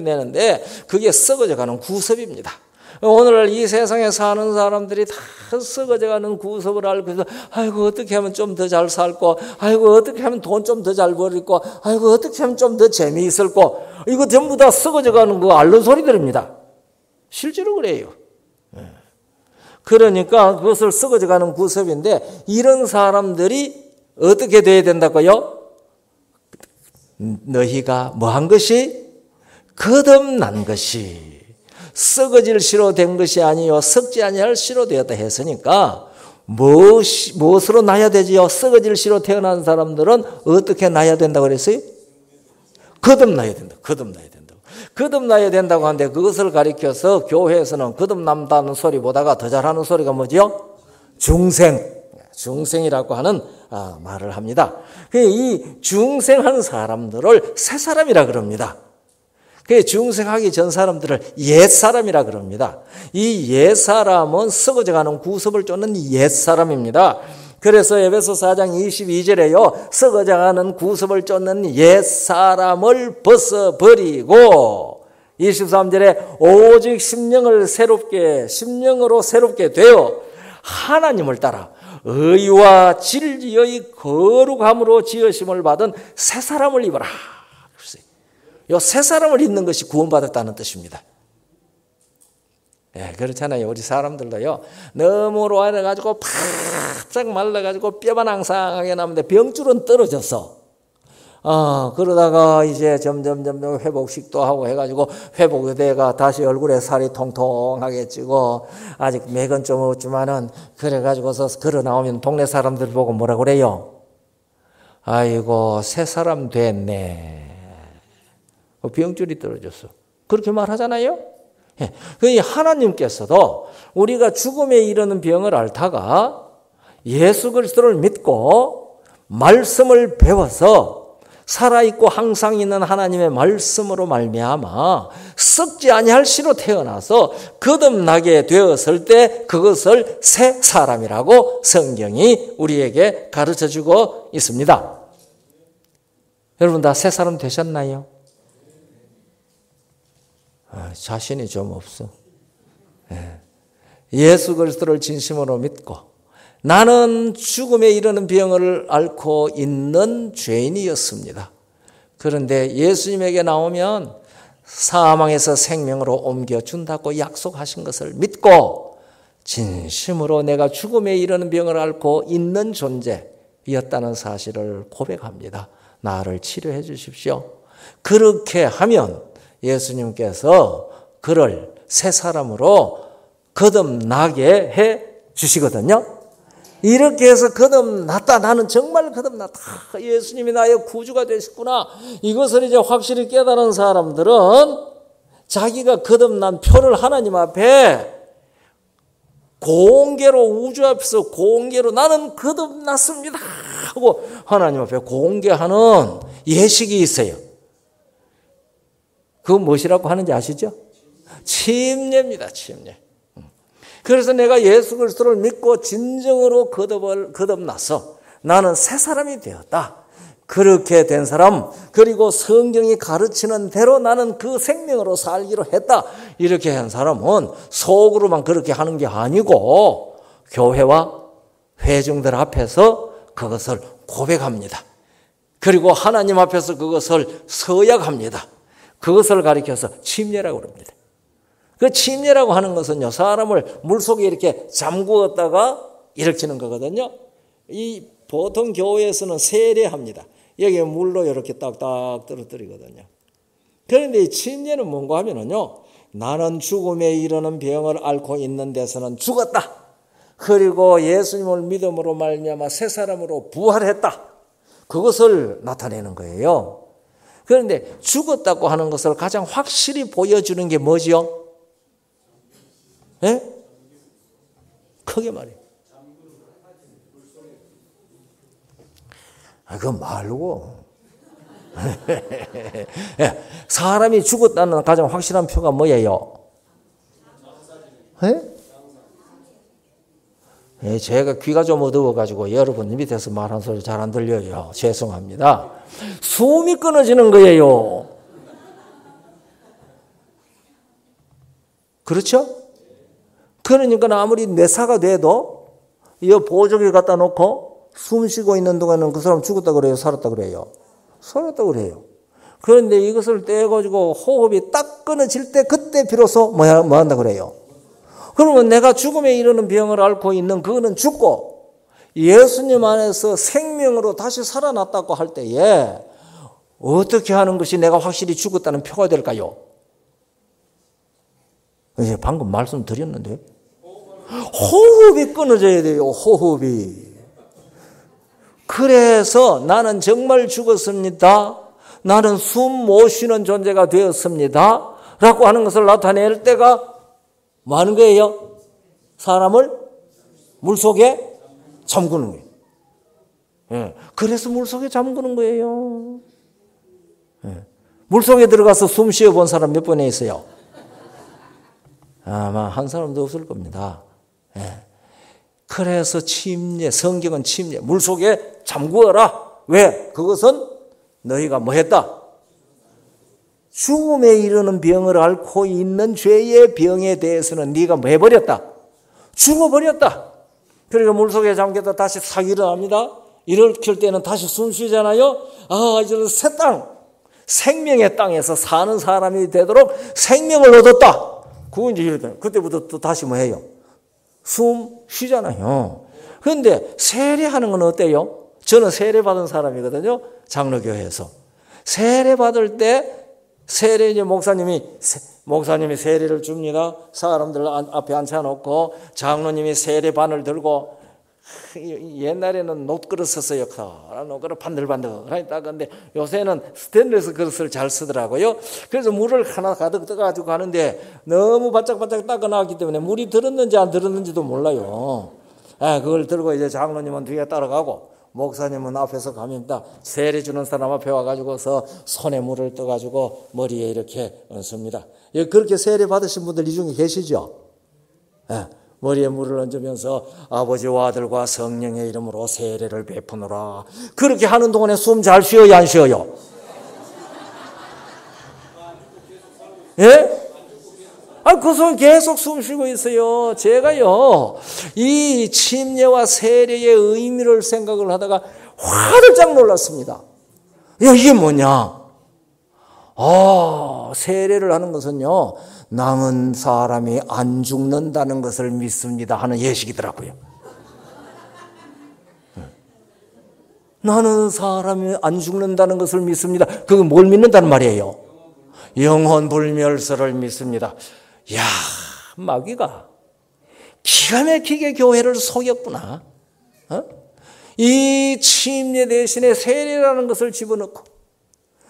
내는데 그게 썩어져가는 구습입니다. 오늘날 이 세상에 사는 사람들이 다 썩어져가는 구습을 앓고 있어. 아이고 어떻게 하면 좀 더 잘 살고, 아이고 어떻게 하면 돈 좀 더 잘 벌고, 아이고 어떻게 하면 좀 더 재미있을고, 이거 전부 다 썩어져가는 거 앓는 소리들입니다. 실제로 그래요. 그러니까 그것을 썩어져가는 구습인데 이런 사람들이 어떻게 돼야 된다고요? 너희가 뭐한 것이? 거듭난 것이 썩어질 씨로 된 것이 아니요 썩지 아니할 씨로 되었다 했으니까 무엇으로 나야 되지요? 썩어질 씨로 태어난 사람들은 어떻게 나야 된다고 그랬어요? 거듭나야 된다. 거듭나야 된다고 하는데 그것을 가리켜서 교회에서는 거듭난다는 소리보다가 더 잘하는 소리가 뭐죠? 중생이라고 하는 말을 합니다. 이 중생한 사람들을 새 사람이라 그럽니다. 중생하기 전 사람들을 옛사람이라 그럽니다. 이 옛사람은 썩어져가는 구습을 쫓는 옛사람입니다. 그래서 에베소 4장 22절에요. 썩어져가는 구습을 쫓는 옛사람을 벗어버리고 23절에 오직 심령으로 새롭게 되어 하나님을 따라 의와 진리의 거룩함으로 지으심을 받은 새 사람을 입어라. 이 새 사람을 입는 것이 구원받았다는 뜻입니다. 예, 그렇잖아요. 우리 사람들도요, 너무 오래가지고 바짝 말라가지고 뼈만 앙상하게 나는데 병줄은 떨어졌어. 그러다가 이제 점점 회복식도 하고 해가지고 회복되가 다시 얼굴에 살이 통통하게 찌고 아직 맥은 좀 없지만은 그래가지고서 걸어 나오면 동네 사람들 보고 뭐라 그래요? 아이고 새 사람 됐네. 병줄이 떨어졌어. 그렇게 말하잖아요. 예. 하나님께서도 우리가 죽음에 이르는 병을 앓다가 예수 그리스도를 믿고 말씀을 배워서 살아있고 항상 있는 하나님의 말씀으로 말미암아 썩지 아니할 씨로 태어나서 거듭나게 되었을 때 그것을 새 사람이라고 성경이 우리에게 가르쳐주고 있습니다. 여러분 다 새 사람 되셨나요? 자신이 좀 없어. 예수 그리스도를 진심으로 믿고 나는 죽음에 이르는 병을 앓고 있는 죄인이었습니다. 그런데 예수님에게 나오면 사망에서 생명으로 옮겨준다고 약속하신 것을 믿고 진심으로 내가 죽음에 이르는 병을 앓고 있는 존재였다는 사실을 고백합니다. 나를 치료해 주십시오. 그렇게 하면 예수님께서 그를 새 사람으로 거듭나게 해 주시거든요. 이렇게 해서 거듭났다. 나는 정말 거듭났다. 예수님이 나의 구주가 되셨구나. 이것을 이제 확실히 깨달은 사람들은 자기가 거듭난 표를 하나님 앞에 공개로 우주 앞에서 공개로 나는 거듭났습니다 하고 하나님 앞에 공개하는 예식이 있어요. 그건 무엇이라고 하는지 아시죠? 침례입니다. 침례. 그래서 내가 예수 그리스도를 믿고 진정으로 거듭나서 나는 새 사람이 되었다. 그렇게 된 사람, 그리고 성경이 가르치는 대로 나는 그 생명으로 살기로 했다. 이렇게 한 사람은 속으로만 그렇게 하는 게 아니고 교회와 회중들 앞에서 그것을 고백합니다. 그리고 하나님 앞에서 그것을 서약합니다. 그것을 가리켜서 침례라고 합니다. 그 침례라고 하는 것은요, 사람을 물속에 이렇게 잠그었다가 일으키는 거거든요. 이 보통 교회에서는 세례합니다. 여기에 물로 이렇게 딱딱 떨어뜨리거든요. 그런데 이 침례는 뭔가 하면은요, 나는 죽음에 이르는 병을 앓고 있는 데서는 죽었다. 그리고 예수님을 믿음으로 말미암아 새 사람으로 부활했다. 그것을 나타내는 거예요. 그런데 죽었다고 하는 것을 가장 확실히 보여주는 게 뭐지요? 예? 크게 말해. 그거 말고. 사람이 죽었다는 가장 확실한 표가 뭐예요? 예? 제가 귀가 좀 어두워가지고 여러분 밑에서 말한 소리 잘 안 들려요. 죄송합니다. 숨이 끊어지는 거예요. 그렇죠? 그러니까 아무리 뇌사가 돼도 이 보조기 갖다 놓고 숨 쉬고 있는 동안은 그 사람 죽었다 그래요? 살았다 그래요? 살았다 그래요. 그런데 이것을 떼가지고 호흡이 딱 끊어질 때 그때 비로소 뭐 한다 그래요? 그러면 내가 죽음에 이르는 병을 앓고 있는 그거는 죽고 예수님 안에서 생명으로 다시 살아났다고 할 때에 어떻게 하는 것이 내가 확실히 죽었다는 표가 될까요? 이제 방금 말씀드렸는데 호흡이 끊어져야 돼요. 호흡이. 그래서 나는 정말 죽었습니다. 나는 숨 못 쉬는 존재가 되었습니다. 라고 하는 것을 나타낼 때가 뭐 하는 거예요? 사람을 물속에 잠그는 거예요. 예. 그래서 물속에 잠그는 거예요. 예. 물속에 들어가서 숨 쉬어 본 사람 몇 번에 있어요? 아마 한 사람도 없을 겁니다. 예. 그래서 침례, 성경은 침례, 물속에 잠그어라. 왜? 그것은 너희가 뭐 했다? 죽음에 이르는 병을 앓고 있는 죄의 병에 대해서는 네가 뭐 해버렸다? 죽어버렸다. 그러니까 물속에 잠겼다 다시 싹 일어납니다. 일으킬 때는 다시 숨 쉬잖아요. 아, 이제 새 땅, 생명의 땅에서 사는 사람이 되도록 생명을 얻었다. 그건 이제 이럴 때 그때부터 또 다시 뭐 해요? 숨 쉬잖아요. 그런데 세례하는 건 어때요? 저는 세례 받은 사람이거든요. 장로교회에서. 세례 받을 때 세례 이제 목사님이 세례를 줍니다. 사람들 앞에 앉혀놓고 장로님이 세례반을 들고 옛날에는 놋그릇 썼어요. 놋그릇 반들반들 닦았는데 요새는 스테인리스 그릇을 잘 쓰더라고요. 그래서 물을 하나 가득 떠가지고 가는데 너무 바짝바짝 닦아놨기 때문에 물이 들었는지 안 들었는지도 몰라요. 그걸 들고 이제 장로님은 뒤에 따라가고 목사님은 앞에서 가면다 세례 주는 사람 앞에 와가지고서 손에 물을 떠가지고 머리에 이렇게 얹습니다. 그렇게 세례 받으신 분들 이 중에 계시죠? 머리에 물을 얹으면서 아버지와 아들과 성령의 이름으로 세례를 베푸노라. 그렇게 하는 동안에 숨 잘 쉬어요, 안 쉬어요? 예? 그 손 계속 숨 쉬고 있어요. 제가요, 이 침례와 세례의 의미를 생각을 하다가 화들짝 놀랐습니다. 이게 뭐냐? 세례를 하는 것은요, 남은 사람이 안 죽는다는 것을 믿습니다 하는 예식이더라고요. 나는 사람이 안 죽는다는 것을 믿습니다. 그게 뭘 믿는다는 말이에요? 영혼 불멸설을 믿습니다. 야, 마귀가 기가 막히게 교회를 속였구나. 이 침례 대신에 세례라는 것을 집어넣고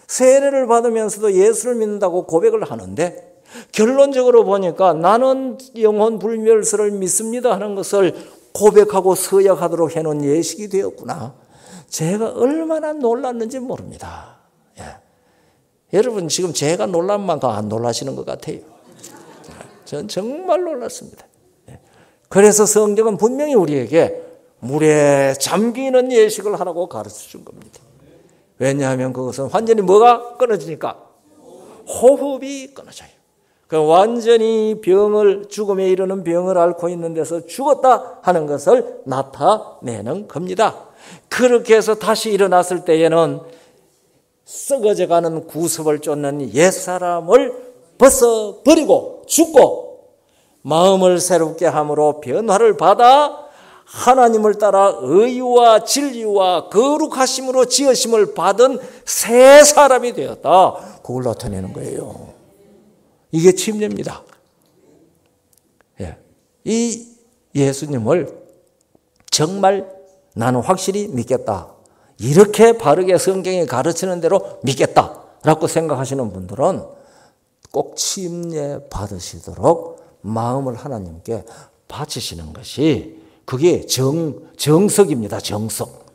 세례를 받으면서도 예수를 믿는다고 고백을 하는데 결론적으로 보니까 나는 영혼 불멸설을 믿습니다 하는 것을 고백하고 서약하도록 해놓은 예식이 되었구나. 제가 얼마나 놀랐는지 모릅니다. 여러분 지금 제가 놀란 만큼 안 놀라시는 것 같아요. 전 정말 놀랐습니다. 그래서 성경은 분명히 우리에게 물에 잠기는 예식을 하라고 가르쳐 준 겁니다. 왜냐하면 그것은 완전히 뭐가 끊어지니까 호흡이 끊어져요. 완전히 죽음에 이르는 병을 앓고 있는 데서 죽었다 하는 것을 나타내는 겁니다. 그렇게 해서 다시 일어났을 때에는 썩어져가는 구습을 쫓는 옛사람을 벗어버리고 죽고 마음을 새롭게 함으로 변화를 받아 하나님을 따라 의와 진리와 거룩하심으로 지으심을 받은 새 사람이 되었다. 그걸 나타내는 거예요. 이게 침례입니다. 이 예수님을 정말 나는 확실히 믿겠다. 이렇게 바르게 성경이 가르치는 대로 믿겠다라고 생각하시는 분들은 꼭 침례 받으시도록 마음을 하나님께 바치시는 것이 그게 정석입니다. 정석.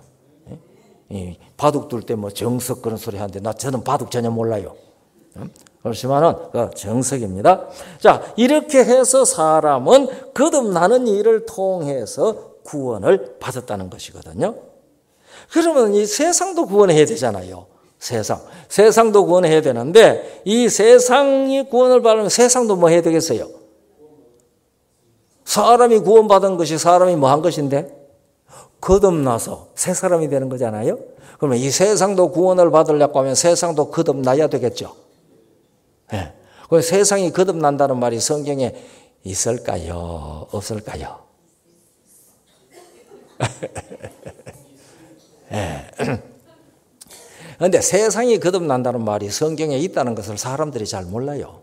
바둑 둘 때 뭐 정석 그런 소리 하는데 저는 바둑 전혀 몰라요. 그렇지만은 그 정석입니다. 자, 이렇게 해서 사람은 거듭나는 일을 통해서 구원을 받았다는 것이거든요. 그러면 이 세상도 구원해야 되잖아요. 세상도 구원해야 되는데 이 세상이 구원을 받으면 세상도 뭐 해야 되겠어요? 사람이 구원받은 것이 사람이 뭐 한 것인데? 거듭나서 새 사람이 되는 거잖아요. 그러면 이 세상도 구원을 받으려고 하면 세상도 거듭나야 되겠죠. 그 세상이 거듭난다는 말이 성경에 있을까요? 없을까요? 그런데 세상이 거듭난다는 말이 성경에 있다는 것을 사람들이 잘 몰라요.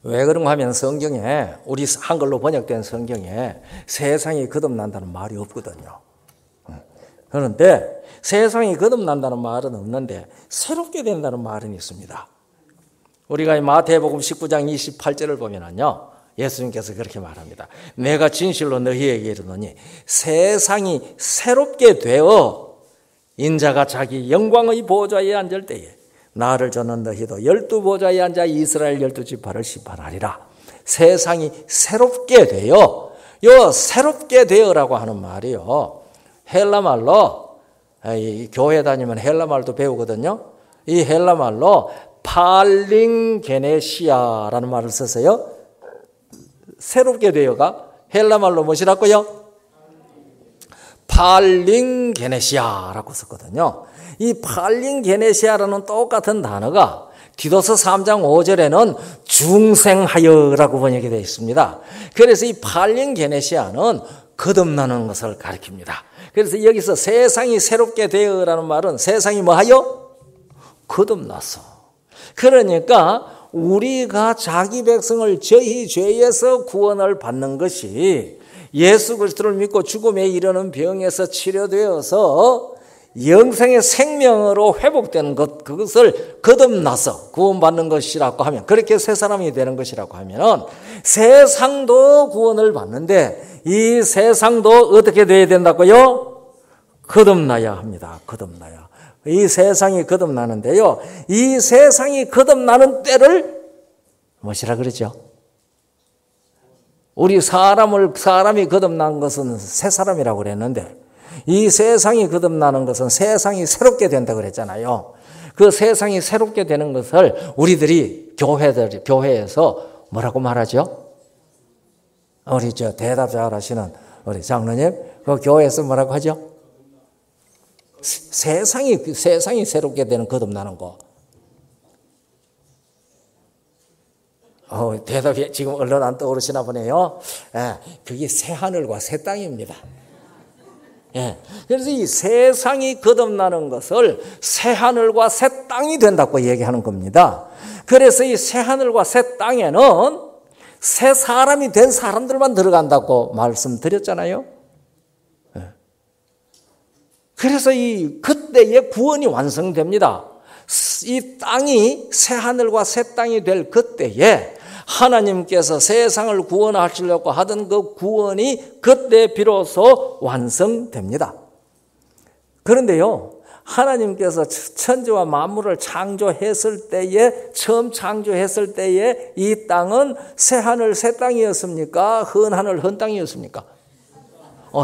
왜 그런가 하면 성경에 우리 한글로 번역된 성경에 세상이 거듭난다는 말이 없거든요. 그런데 세상이 거듭난다는 말은 없는데 새롭게 된다는 말은 있습니다. 우리가 마태복음 19장 28절을 보면은요. 예수님께서 그렇게 말합니다. 내가 진실로 너희에게 이르노니 세상이 새롭게 되어 인자가 자기 영광의 보좌에 앉을 때에 나를 저는 너희도 12보좌에 앉아 이스라엘 12지파를 심판하리라. 세상이 새롭게 되어 새롭게 되어라고 하는 말이요. 헬라말로 교회 다니면 헬라말도 배우거든요. 이 헬라말로 팔링게네시아라는 말을 써서요. 새롭게 되어가 헬라말로 무엇이라고요? 팔링게네시아라고 썼거든요. 이 팔링게네시아라는 똑같은 단어가 디도서 3장 5절에는 중생하여라고 번역이 되어 있습니다. 그래서 이 팔링게네시아는 거듭나는 것을 가리킵니다. 그래서 여기서 세상이 새롭게 되어라는 말은 세상이 뭐하여? 거듭났어. 그러니까 우리가 자기 백성을 저희 죄에서 구원을 받는 것이 예수 그리스도를 믿고 죽음에 이르는 병에서 치료되어서 영생의 생명으로 회복되는 것, 그것을 거듭나서 구원받는 것이라고 하면, 그렇게 새 사람이 되는 것이라고 하면 세상도 구원을 받는데 이 세상도 어떻게 돼야 된다고요? 거듭나야 합니다. 거듭나야. 이 세상이 거듭나는데요, 이 세상이 거듭나는 때를 무엇이라 그러죠? 우리 사람이 거듭난 것은 새 사람이라고 그랬는데, 이 세상이 거듭나는 것은 세상이 새롭게 된다고 그랬잖아요. 그 세상이 새롭게 되는 것을 우리들이 교회에서 뭐라고 말하죠? 우리 대답 잘하시는 우리 장로님, 그 교회에서 뭐라고 하죠? 세상이 새롭게 되는 거듭나는 거. 대답이 지금 얼른 안 떠오르시나 보네요. 그게 새 하늘과 새 땅입니다. 그래서 이 세상이 거듭나는 것을 새 하늘과 새 땅이 된다고 얘기하는 겁니다. 그래서 이 새 하늘과 새 땅에는 새 사람이 된 사람들만 들어간다고 말씀드렸잖아요. 그래서 그때의 구원이 완성됩니다. 이 땅이 새 하늘과 새 땅이 될 그때에 하나님께서 세상을 구원하시려고 하던 그 구원이 그때 비로소 완성됩니다. 그런데요, 하나님께서 천지와 만물을 창조했을 때에, 처음 창조했을 때에 이 땅은 새 하늘 새 땅이었습니까? 헌 하늘 헌 땅이었습니까?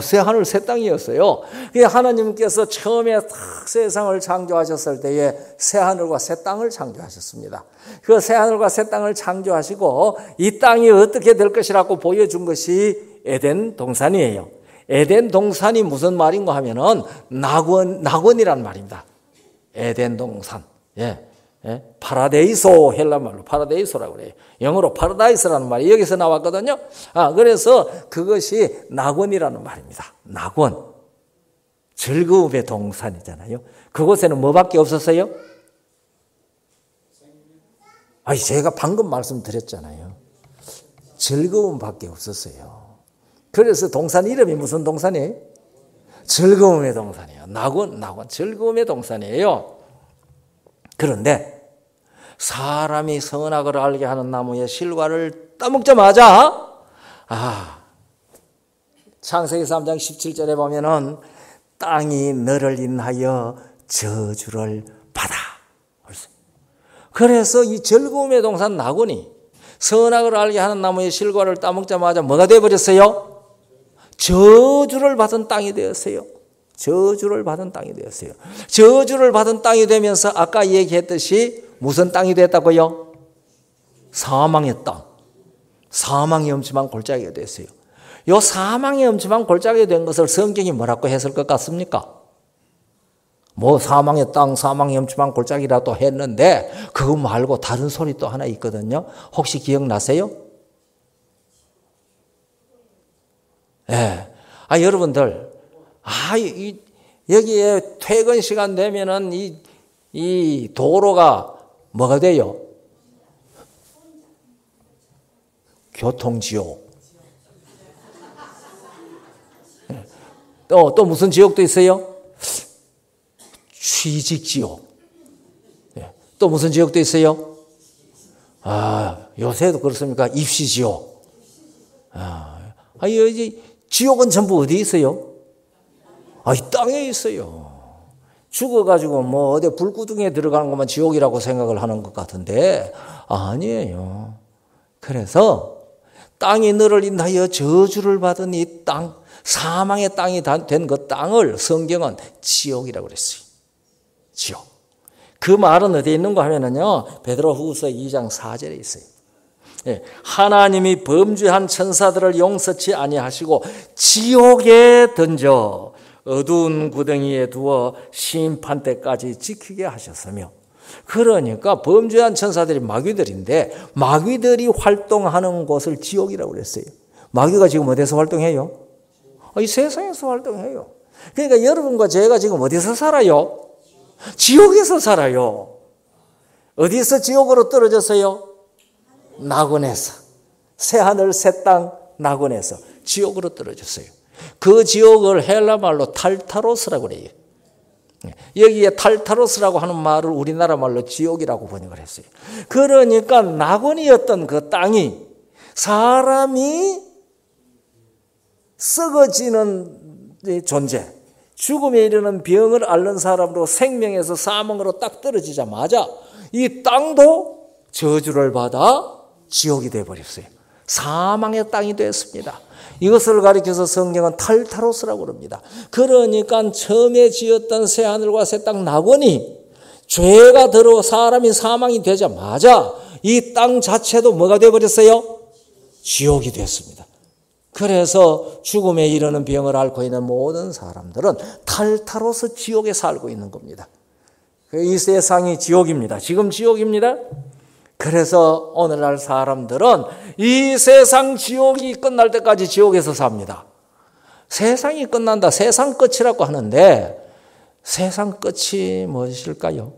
새 하늘 새 땅이었어요. 하나님께서 처음에 세상을 창조하셨을 때에 새 하늘과 새 땅을 창조하셨습니다. 그 새 하늘과 새 땅을 창조하시고 이 땅이 어떻게 될 것이라고 보여준 것이 에덴 동산이에요. 에덴 동산이 무슨 말인가 하면은 낙원이란 말입니다. 에덴 동산. 파라데이소, 헬라 말로 파라데이소라고 그래요. 영어로 파라다이스라는 말이 여기서 나왔거든요. 그래서 그것이 낙원이라는 말입니다. 낙원. 즐거움의 동산이잖아요. 그곳에는 뭐밖에 없었어요? 제가 방금 말씀드렸잖아요. 즐거움밖에 없었어요. 그래서 동산 이름이 무슨 동산이에요? 즐거움의 동산이에요. 낙원, 즐거움의 동산이에요. 그런데 사람이 선악을 알게 하는 나무의 실과를 따먹자마자 창세기 3장 17절에 보면은 땅이 너를 인하여 저주를 받아. 그래서 이 즐거움의 동산 낙원이 선악을 알게 하는 나무의 실과를 따먹자마자 뭐가 되어버렸어요? 저주를 받은 땅이 되었어요. 저주를 받은 땅이 되었어요. 저주를 받은 땅이 되면서 아까 얘기했듯이 무슨 땅이 됐다고요? 사망의 땅. 사망의 엄침한 골짜기가 됐어요. 이 사망의 엄침한 골짜기가 된 것을 성경이 뭐라고 했을 것 같습니까? 사망의 땅, 사망의 엄침한 골짜기라도 했는데 그거 말고 다른 소리 또 하나 있거든요. 혹시 기억나세요? 여러분들, 여기에 퇴근 시간 되면은 이 도로가 뭐가 돼요? 교통지옥. 또 무슨 지옥도 있어요? 취직지옥. 또 무슨 지옥도 있어요? 요새도 그렇습니까? 입시지옥. 지옥은 전부 어디 있어요? 이 땅에 있어요. 죽어가지고 어디 불구덩이에 들어가는 것만 지옥이라고 생각을 하는 것 같은데 아니에요. 그래서 땅이 너를 인하여 저주를 받은 이 땅, 사망의 땅이 된 그 땅을 성경은 지옥이라고 그랬어요. 지옥. 그 말은 어디에 있는가 하면은요, 베드로후서 2장 4절에 있어요. 하나님이 범죄한 천사들을 용서치 아니하시고 지옥에 던져 어두운 구덩이에 두어 심판 때까지 지키게 하셨으며, 그러니까 범죄한 천사들이 마귀들인데 마귀들이 활동하는 곳을 지옥이라고 그랬어요. 마귀가 지금 어디서 활동해요? 이 세상에서 활동해요. 그러니까 여러분과 제가 지금 어디서 살아요? 지옥에서 살아요. 어디서 지옥으로 떨어졌어요? 낙원에서, 새하늘 새 땅 낙원에서 지옥으로 떨어졌어요. 그 지옥을 헬라 말로 탈타로스라고 그래요. 여기에 탈타로스라고 하는 말을 우리나라 말로 지옥이라고 번역을 했어요. 그러니까 낙원이었던 그 땅이 사람이 썩어지는 존재, 죽음에 이르는 병을 앓는 사람으로 생명에서 사망으로 딱 떨어지자마자 이 땅도 저주를 받아 지옥이 되어버렸어요. 사망의 땅이 되었습니다. 이것을 가리켜서 성경은 탈타로스라고 그럽니다. 그러니까 처음에 지었던 새하늘과 새 땅 낙원이 죄가 들어 사람이 사망이 되자마자 이 땅 자체도 뭐가 되어버렸어요? 지옥이 됐습니다. 그래서 죽음에 이르는 병을 앓고 있는 모든 사람들은 탈타로스 지옥에 살고 있는 겁니다. 이 세상이 지옥입니다. 지금 지옥입니다. 그래서 오늘날 사람들은 이 세상 지옥이 끝날 때까지 지옥에서 삽니다. 세상이 끝난다, 세상 끝이라고 하는데 세상 끝이 무엇일까요?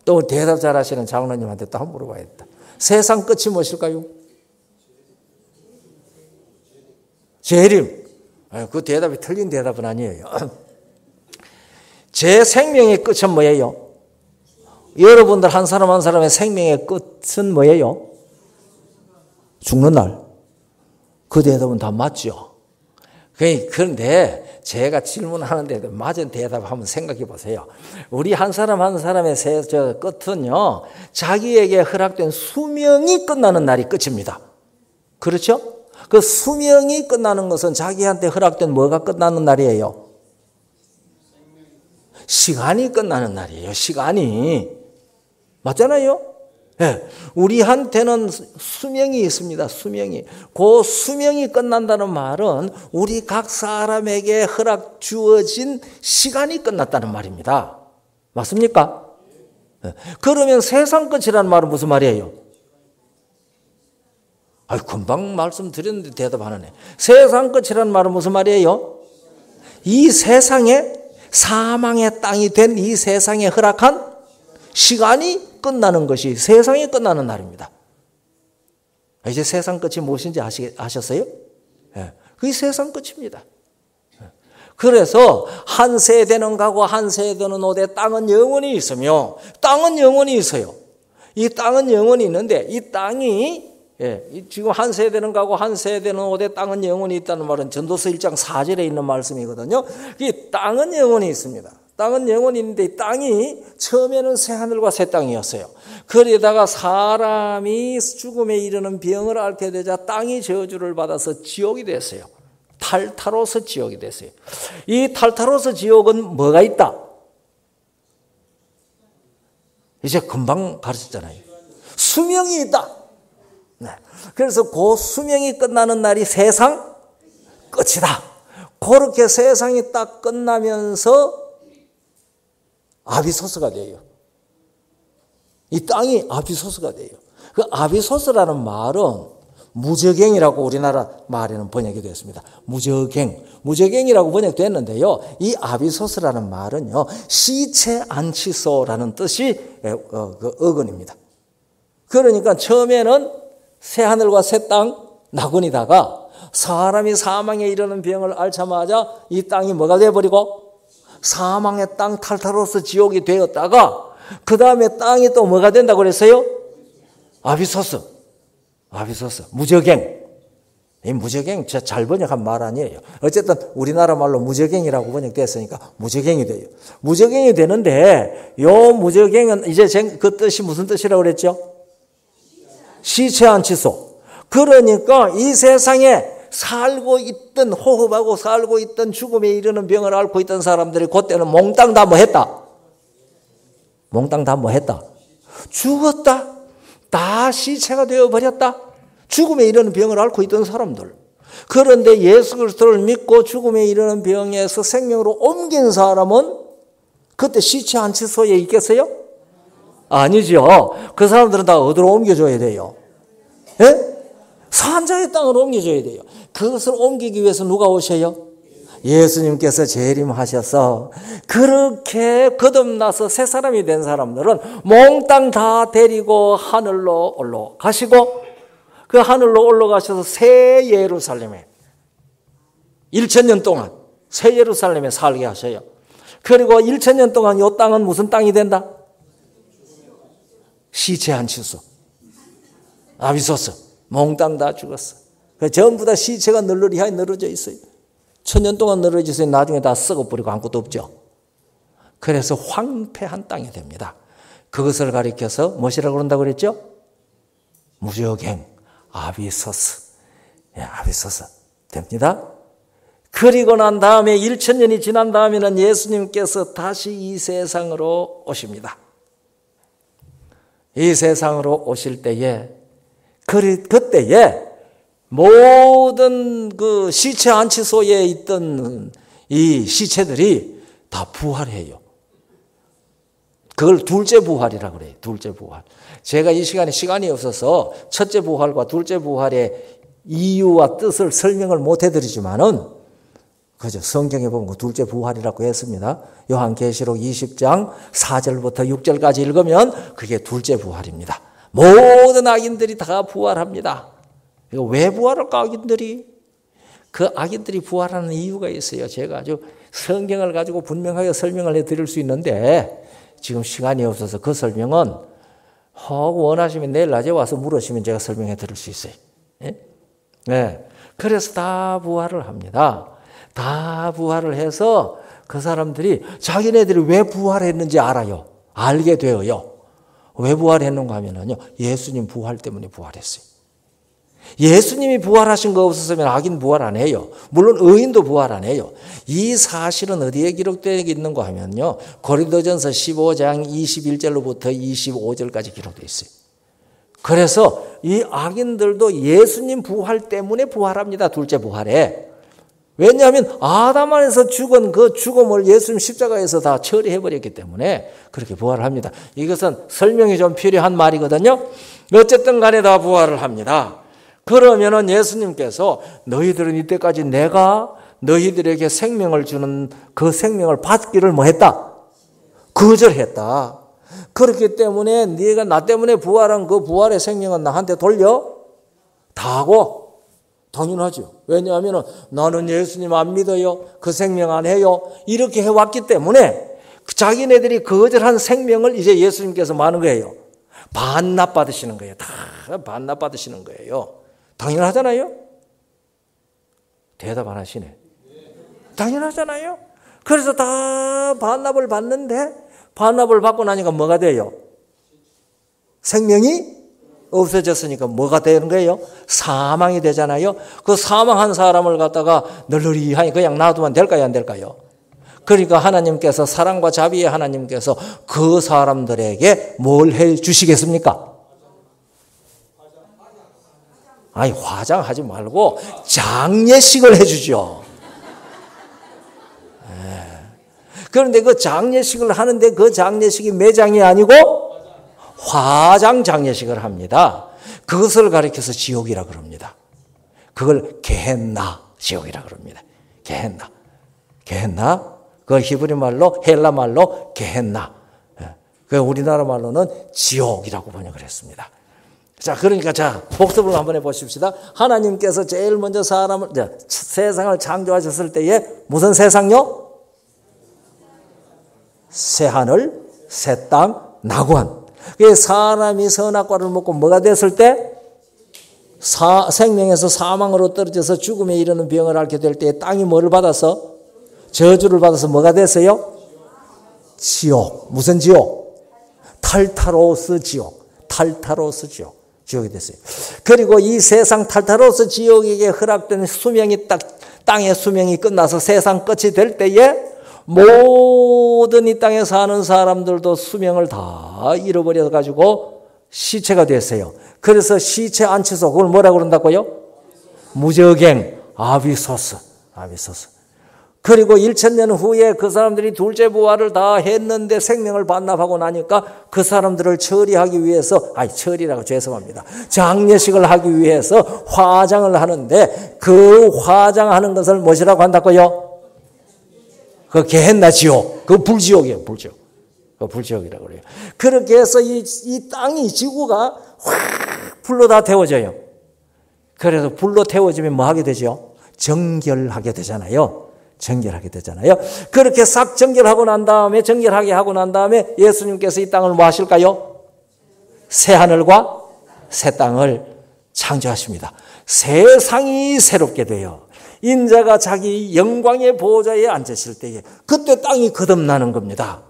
또 대답 잘하시는 장로님한테 또 한번 물어봐야겠다. 세상 끝이 무엇일까요? 재림. 그 대답이 틀린 대답은 아니에요. 제 생명의 끝은 뭐예요? 여러분들 한 사람 한 사람의 생명의 끝은 뭐예요? 죽는 날. 그 대답은 다 맞죠. 그런데 제가 질문하는데 맞은 대답 한번 생각해 보세요. 우리 한 사람 한 사람의 끝은요, 자기에게 허락된 수명이 끝나는 날이 끝입니다. 그렇죠? 그 수명이 끝나는 것은 자기한테 허락된 뭐가 끝나는 날이에요? 시간이 끝나는 날이에요. 시간이. 맞잖아요? 네. 우리한테는 수명이 있습니다. 수명이. 그 수명이 끝난다는 말은 우리 각 사람에게 허락 주어진 시간이 끝났다는 말입니다. 맞습니까? 네. 그러면 세상 끝이라는 말은 무슨 말이에요? 금방 말씀드렸는데 대답 안 하네. 세상 끝이라는 말은 무슨 말이에요? 이 세상에 사망의 땅이 된 이 세상에 허락한 시간이 끝나는 것이 세상이 끝나는 날입니다. 이제 세상 끝이 무엇인지 아셨어요? 네. 그게 세상 끝입니다. 그래서 한 세대는 가고 한 세대는 오되 땅은 영원히 있으며 땅은 영원히 있어요. 이 땅은 영원히 있는데 이 땅이 지금 한 세대는 가고 한 세대는 오되 땅은 영원히 있다는 말은 전도서 1장 4절에 있는 말씀이거든요. 이 땅은 영원히 있습니다. 땅은 영원히 있는데 이 땅이 처음에는 새하늘과 새 땅이었어요. 그러다가 사람이 죽음에 이르는 병을 앓게 되자 땅이 저주를 받아서 지옥이 됐어요. 탈타로스 지옥이 됐어요. 이 탈타로스 지옥은 뭐가 있다? 이제 금방 가르쳤잖아요. 수명이 있다. 네. 그래서 그 수명이 끝나는 날이 세상 끝이다. 그렇게 세상이 딱 끝나면서 아비소스가 돼요. 이 땅이 아비소스가 돼요. 그 아비소스라는 말은 무저갱이라고 우리나라 말에는 번역이 되었습니다. 무저갱이라고 번역됐는데요. 이 아비소스라는 말은요, 시체 안치소라는 뜻이 어근입니다. 그러니까 처음에는 새하늘과 새 땅 낙원이다가 사람이 사망에 이르는 병을 앓자마자 이 땅이 뭐가 되어버리고 사망의 땅 탈타로스 지옥이 되었다가 그 다음에 땅이 또 뭐가 된다고 그랬어요? 아비소스, 무저갱. 이 무저갱 잘 번역한 말 아니에요. 어쨌든 우리나라 말로 무저갱이라고 번역됐으니까 무저갱이 돼요. 무저갱이 되는데 요 무저갱은 이제 그 뜻이 무슨 뜻이라고 그랬죠? 시체 안치소. 그러니까 이 세상에 살고 있던 호흡하고 살고 있던 죽음에 이르는 병을 앓고 있던 사람들이 그때는 몽땅 다 뭐 했다? 몽땅 다 뭐 했다? 죽었다. 다 시체가 되어버렸다. 죽음에 이르는 병을 앓고 있던 사람들. 그런데 예수 그리스도를 믿고 죽음에 이르는 병에서 생명으로 옮긴 사람은 그때 시체 안치소에 있겠어요? 아니죠. 그 사람들은 다 어디로 옮겨줘야 돼요? 예? 산자의 땅으로 옮겨줘야 돼요. 그것을 옮기기 위해서 누가 오셔요? 예수님께서 재림하셔서 그렇게 거듭나서 새 사람이 된 사람들은 몽땅 다 데리고 하늘로 올라가시고 그 하늘로 올라가셔서 새 예루살렘에 1000년 동안 새 예루살렘에 살게 하셔요. 그리고 1000년 동안 이 땅은 무슨 땅이 된다? 시체 안치소. 아비소스. 몽땅 다 죽었어. 전부 다 시체가 널널이하게 늘어져 있어요. 1000년 동안 늘어져 있어요. 나중에 다 썩어버리고 아무것도 없죠. 그래서 황폐한 땅이 됩니다. 그것을 가리켜서 무엇이라고 그런다고 그랬죠? 무저갱, 아비소스. 예, 아비소스 됩니다. 그리고 난 다음에 1000년이 지난 다음에는 예수님께서 다시 이 세상으로 오십니다. 이 세상으로 오실 때에 그때에 모든 그 시체 안치소에 있던 이 시체들이 다 부활해요. 그걸 둘째 부활이라고 그래요. 둘째 부활. 제가 이 시간이 없어서 첫째 부활과 둘째 부활의 이유와 뜻을 설명을 못 해드리지만은 그죠. 성경에 보면 그 둘째 부활이라고 했습니다. 요한계시록 20장 4절부터 6절까지 읽으면 그게 둘째 부활입니다. 모든 악인들이 다 부활합니다. 이거 왜 부활할까, 악인들이? 그 악인들이 부활하는 이유가 있어요. 제가 아주 성경을 가지고 분명하게 설명을 해드릴 수 있는데 지금 시간이 없어서 그 설명은 원하시면 내일 낮에 와서 물으시면 제가 설명해 드릴 수 있어요. 네. 그래서 다 부활을 합니다. 다 부활을 해서 그 사람들이 자기네들이 왜 부활했는지 알아요. 알게 되어요. 왜 부활했는가 하면요. 예수님 부활 때문에 부활했어요. 예수님이 부활하신 거 없었으면 악인 부활 안 해요. 물론 의인도 부활 안 해요. 이 사실은 어디에 기록되어 있는가 하면요. 고린도전서 15장 21절로부터 25절까지 기록되어 있어요. 그래서 이 악인들도 예수님 부활 때문에 부활합니다. 둘째 부활에. 왜냐하면 아담 안에서 죽은 그 죽음을 예수님 십자가에서 다 처리해버렸기 때문에 그렇게 부활을 합니다. 이것은 설명이 좀 필요한 말이거든요. 어쨌든 간에 다 부활을 합니다. 그러면은 예수님께서 너희들은 이때까지 내가 너희들에게 생명을 주는 그 생명을 받기를 뭐 했다? 거절했다. 그렇기 때문에 네가 나 때문에 부활한 그 부활의 생명은 나한테 돌려 다하고 당연하죠. 왜냐하면 나는 예수님 안 믿어요. 그 생명 안 해요. 이렇게 해왔기 때문에 자기네들이 거절한 생명을 이제 예수님께서 뭐 하는 거예요? 반납받으시는 거예요. 다 반납받으시는 거예요. 당연하잖아요. 대답 안 하시네. 당연하잖아요. 그래서 다 반납을 받는데 반납을 받고 나니까 뭐가 돼요? 생명이 없어졌으니까 뭐가 되는 거예요? 사망이 되잖아요. 그 사망한 사람을 갖다가 널널히 하니 그냥 놔두면 될까요? 안 될까요? 그러니까 하나님께서 사랑과 자비의 하나님께서 그 사람들에게 뭘 해 주시겠습니까? 아니 화장하지 말고 장례식을 해 주죠. 그런데 그 장례식을 하는데 그 장례식이 매장이 아니고 화장 장례식을 합니다. 그것을 가리켜서 지옥이라 그럽니다. 그걸 게헨나 지옥이라 그럽니다. 게헨나. 그 히브리 말로 헬라 말로 게헨나. 그 우리나라 말로는 지옥이라고 번역을 했습니다. 자, 그러니까 복습을 한번 해보십시다. 하나님께서 제일 먼저 세상을 창조하셨을 때에 무슨 세상요? 새 하늘, 새 땅, 낙원. 사람이 선악과를 먹고 뭐가 됐을 때? 생명에서 사망으로 떨어져서 죽음에 이르는 병을 앓게 될 때 땅이 뭐를 받아서? 저주를 받아서 뭐가 됐어요? 지옥. 무슨 지옥? 탈타로스 지옥. 지옥이 됐어요. 그리고 이 세상 탈타로스 지옥에게 허락된 수명이 땅의 수명이 끝나서 세상 끝이 될 때에 모든 이 땅에 사는 사람들도 수명을 다 잃어버려 가지고 시체가 됐어요. 그래서 시체 안치소 그걸 뭐라고 그런다고요? 무저갱, 아비소스. 그리고 1000년 후에 그 사람들이 둘째 부활을 다 했는데 생명을 반납하고 나니까 그 사람들을 처리하기 위해서 처리라고 죄송합니다. 장례식을 하기 위해서 화장을 하는데 그 화장하는 것을 무엇이라고 한다고요? 그 게헨나 지옥. 그 불지옥이에요, 불지옥. 그 불지옥이라고 그래요. 그렇게 해서 이 땅이, 지구가 확 불로 다 태워져요. 그래서 불로 태워지면 뭐 하게 되죠? 정결하게 되잖아요. 정결하게 되잖아요. 그렇게 싹 정결하고 난 다음에, 정결하게 하고 난 다음에 예수님께서 이 땅을 뭐 하실까요? 새 하늘과 새 땅을 창조하십니다. 세상이 새롭게 돼요. 인자가 자기 영광의 보좌에 앉으실 때에 그때 땅이 거듭나는 겁니다.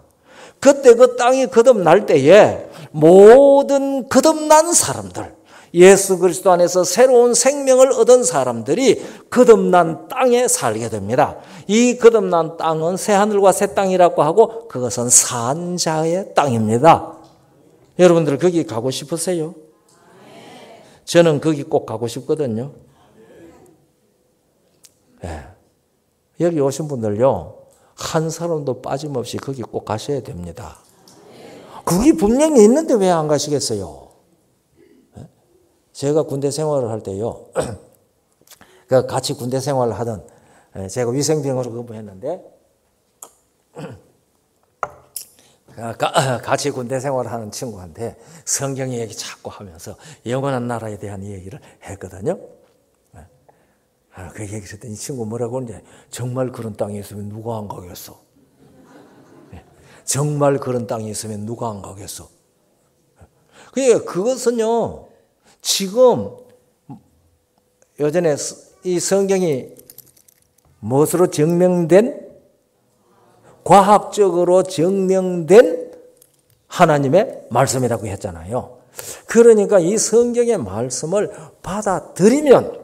그때 그 땅이 거듭날 때에 모든 거듭난 사람들, 예수 그리스도 안에서 새로운 생명을 얻은 사람들이 거듭난 땅에 살게 됩니다. 이 거듭난 땅은 새하늘과 새 땅이라고 하고 그것은 산자의 땅입니다. 여러분들 거기 가고 싶으세요? 저는 거기 꼭 가고 싶거든요. 네. 여기 오신 분들요, 한 사람도 빠짐없이 거기 꼭 가셔야 됩니다. 그게 분명히 있는데 왜 안 가시겠어요? 네? 제가 군대 생활을 할 때요, 같이 군대 생활을 하던, 제가 위생병으로 근무했는데, 같이 군대 생활을 하는 친구한테 성경 얘기 자꾸 하면서 영원한 나라에 대한 얘기를 했거든요. 그 얘기를 했더니 이 친구 뭐라고 하는지, 정말 그런 땅이 있으면 누가 안 가겠어? 정말 그런 땅이 있으면 누가 안 가겠어? 그러니까 그것은요, 지금 예전에 이 성경이 무엇으로 증명된, 과학적으로 증명된 하나님의 말씀이라고 했잖아요. 그러니까 이 성경의 말씀을 받아들이면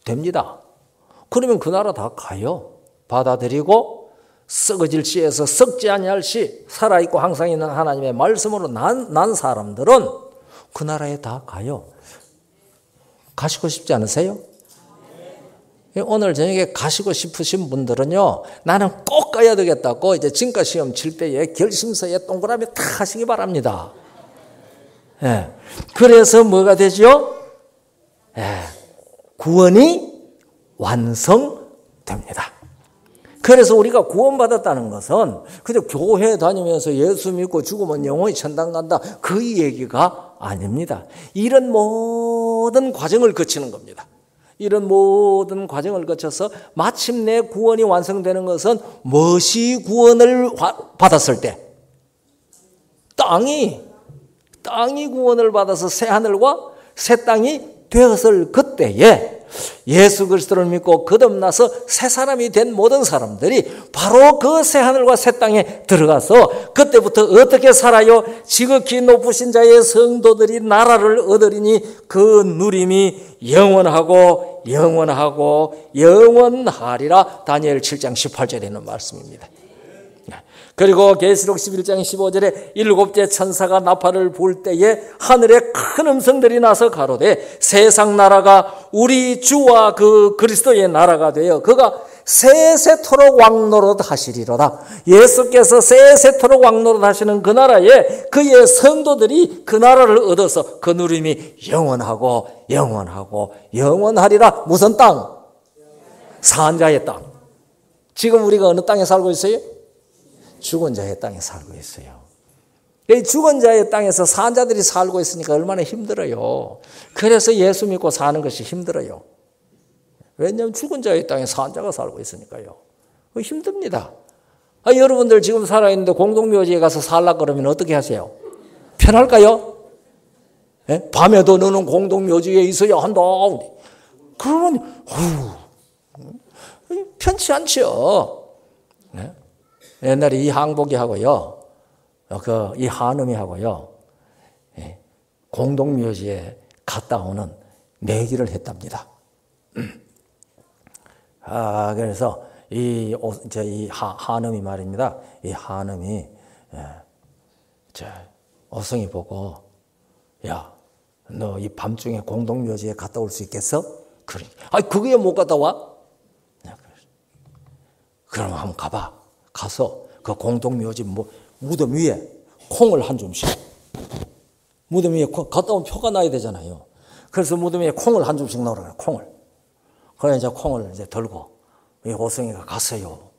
됩니다. 그러면 그 나라 다 가요. 받아들이고 썩어질 시에서 썩지 아니할 시, 살아있고 항상 있는 하나님의 말씀으로 난 사람들은 그 나라에 다 가요. 가시고 싶지 않으세요? 오늘 저녁에 가시고 싶으신 분들은요, 나는 꼭 가야 되겠다고 이제 진과 시험 칠 때에 결심서에 동그라미 다 하시기 바랍니다. 예. 그래서 뭐가 되죠? 예. 구원이 완성됩니다. 그래서 우리가 구원받았다는 것은 그저 교회 다니면서 예수 믿고 죽으면 영원히 천당 간다, 그 얘기가 아닙니다. 이런 모든 과정을 거치는 겁니다. 이런 모든 과정을 거쳐서 마침내 구원이 완성되는 것은 무엇이 구원을 받았을 때? 땅이 구원을 받아서 새 하늘과 새 땅이 되었을 그때에 예수 그리스도를 믿고 거듭나서 새 사람이 된 모든 사람들이 바로 그 새 하늘과 새 땅에 들어가서 그때부터 어떻게 살아요? 지극히 높으신 자의 성도들이 나라를 얻으리니 그 누림이 영원하고 영원하리라. 다니엘 7장 18절에 있는 말씀입니다. 그리고 계시록 11장 15절에 일곱째 천사가 나팔을 불 때에 하늘에 큰 음성들이 나서 가로되 세상 나라가 우리 주와 그 그리스도의 나라가 되어 그가 세세토록 왕노릇 하시리로다. 예수께서 세세토록 왕노릇 하시는 그 나라에 그의 성도들이 그 나라를 얻어서 그 누림이 영원하리라. 무슨 땅? 산자의 땅. 지금 우리가 어느 땅에 살고 있어요? 죽은 자의 땅에 살고 있어요. 죽은 자의 땅에서 산자들이 살고 있으니까 얼마나 힘들어요. 그래서 예수 믿고 사는 것이 힘들어요. 왜냐하면 죽은 자의 땅에 산자가 살고 있으니까요. 힘듭니다. 여러분들 지금 살아있는데 공동묘지에 가서 살라 그러면 어떻게 하세요? 편할까요? 네? 밤에도 너는 공동묘지에 있어야 한다. 그러면 편치 않죠. 네? 옛날에 이 항복이하고요, 이 한음이하고요, 공동묘지에 갔다 오는 내기를 했답니다. 그래서 이 한음이 말입니다. 이 한음이 어성이 보고, 야, 너 이 밤중에 공동묘지에 갔다 올 수 있겠어? 그래. 그게 못 갔다 와? 그럼 한번 가봐. 가서 그 공동묘지 무덤 위에 콩을 한 줌씩, 무덤 위에 갔다 오면 표가 나야 되잖아요. 그래서 무덤 위에 콩을 한 줌씩 넣으라고, 콩을. 그래 이제 콩을 이제 들고 이 호성이가 갔어요.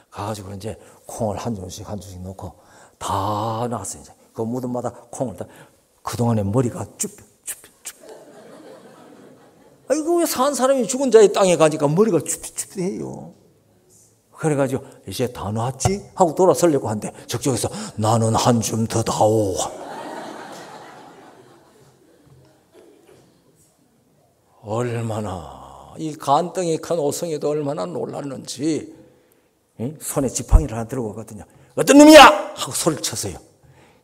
가가지고 이제 콩을 한 줌씩 한 줌씩 넣고 다 나왔어요. 이제 그 무덤마다 콩을 다. 그동안에 머리가 쭉. 이거 왜 산 사람이 죽은 자의 땅에 가니까 머리가 쭈삣쭈삣해요. 그래가지고 이제 다 나왔지 하고 돌아서려고 하는데 저쪽에서 나는 한 줌 더 다오. 얼마나 이 간덩이 큰 오성이도 얼마나 놀랐는지 손에 지팡이를 하나 들고 오거든요. 어떤 놈이야! 하고 소리를 쳤어요.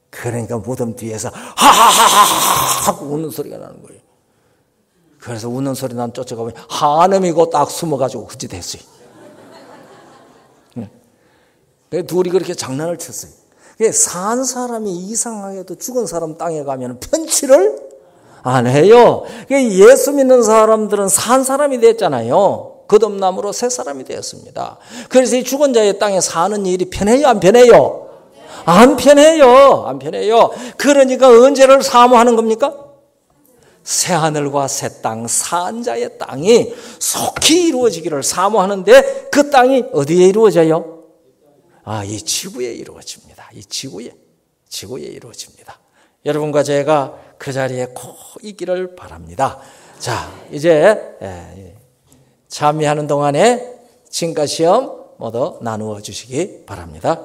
그러니까 무덤 뒤에서 하하하하 하고 우는 소리가 나는 거예요. 그래서 우는 소리 난 쫓아가면 한음이고 딱 숨어가지고 헛짓했어요. 둘이 그렇게 장난을 쳤어요. 산 사람이 이상하게도 죽은 사람 땅에 가면 편치를 안 해요. 예수 믿는 사람들은 산 사람이 됐잖아요. 거듭남으로 새 사람이 되었습니다. 그래서 이 죽은 자의 땅에 사는 일이 편해요, 안 편해요? 안 편해요. 안 편해요. 그러니까 언제를 사모하는 겁니까? 새 하늘과 새 땅, 산 자의 땅이 속히 이루어지기를 사모하는데 그 땅이 어디에 이루어져요? 이 지구에 이루어집니다. 이 지구에 이루어집니다. 여러분과 제가 그 자리에 꼭 있기를 바랍니다. 자, 이제 참여하는 동안에 진가 시험 모두 나누어 주시기 바랍니다.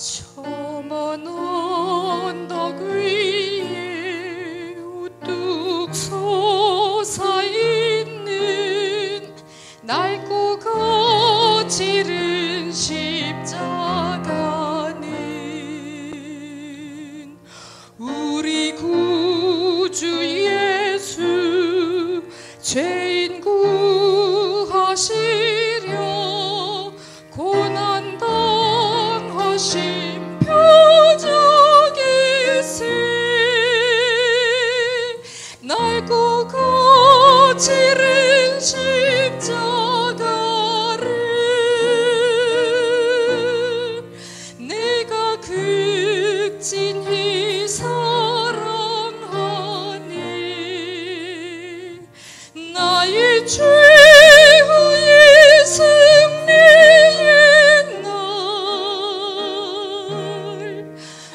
저먼 언덕 위에 우뚝 솟아있는 낡고 거칠은 십자가는 우리 구주 예수 죄인 구하시려 고난 당하시 낡고 거칠은 십자가를 내가 극진히 사랑하니 나의 죄의 승리의 날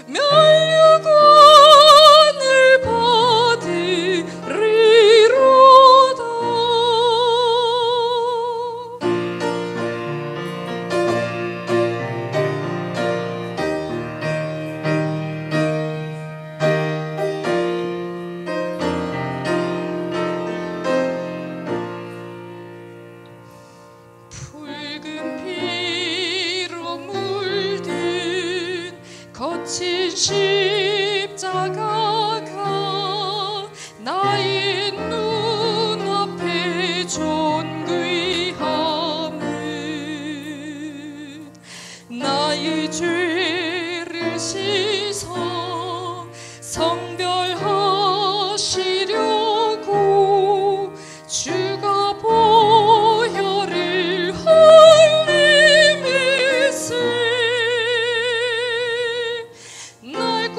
면류관을 받으리로다. 붉은 피로 물든 거친 십자가가 나의 눈앞에 존귀함은 나의 죄를 씻어 성별하시려고 주가 보혈을 흘리미세 날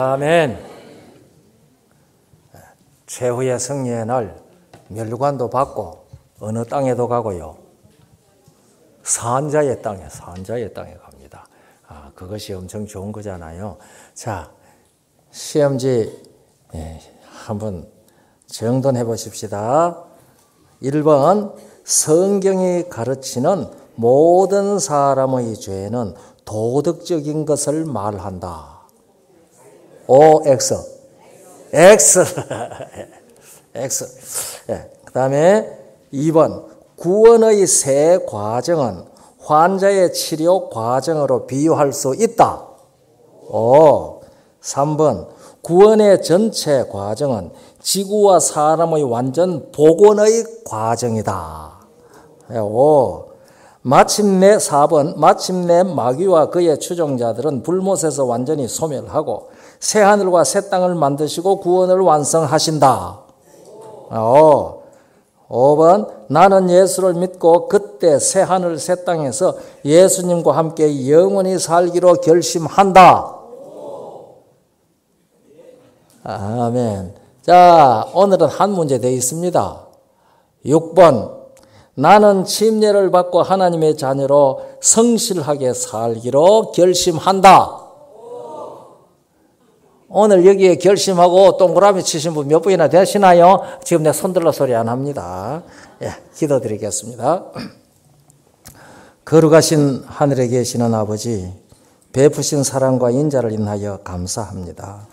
아멘. 최후의 승리의 날 멸관도 받고 어느 땅에도 가고요. 산자의 땅에 갑니다. 그것이 엄청 좋은 거잖아요. 자, 시험지 한번 정돈해 보십시다. 1번, 성경이 가르치는 모든 사람의 죄는 도덕적인 것을 말한다. O, X. 그 다음에 2번, 구원의 세 과정은 환자의 치료 과정으로 비유할 수 있다. O. 3번, 구원의 전체 과정은 지구와 사람의 완전 복원의 과정이다. O. 마침내 4번, 마침내 마귀와 그의 추종자들은 불못에서 완전히 소멸하고 새하늘과 새 땅을 만드시고 구원을 완성하신다. 5번, 나는 예수를 믿고 그때 새하늘 새 땅에서 예수님과 함께 영원히 살기로 결심한다. 아멘. 자, 오늘은 한 문제 더 있습니다. 6번, 나는 침례를 받고 하나님의 자녀로 성실하게 살기로 결심한다. 오늘 여기에 결심하고 동그라미 치신 분 몇 분이나 되시나요? 지금 내 손들러 소리 안 합니다. 기도드리겠습니다. 거룩하신 하늘에 계시는 아버지, 베푸신 사랑과 인자를 인하여 감사합니다.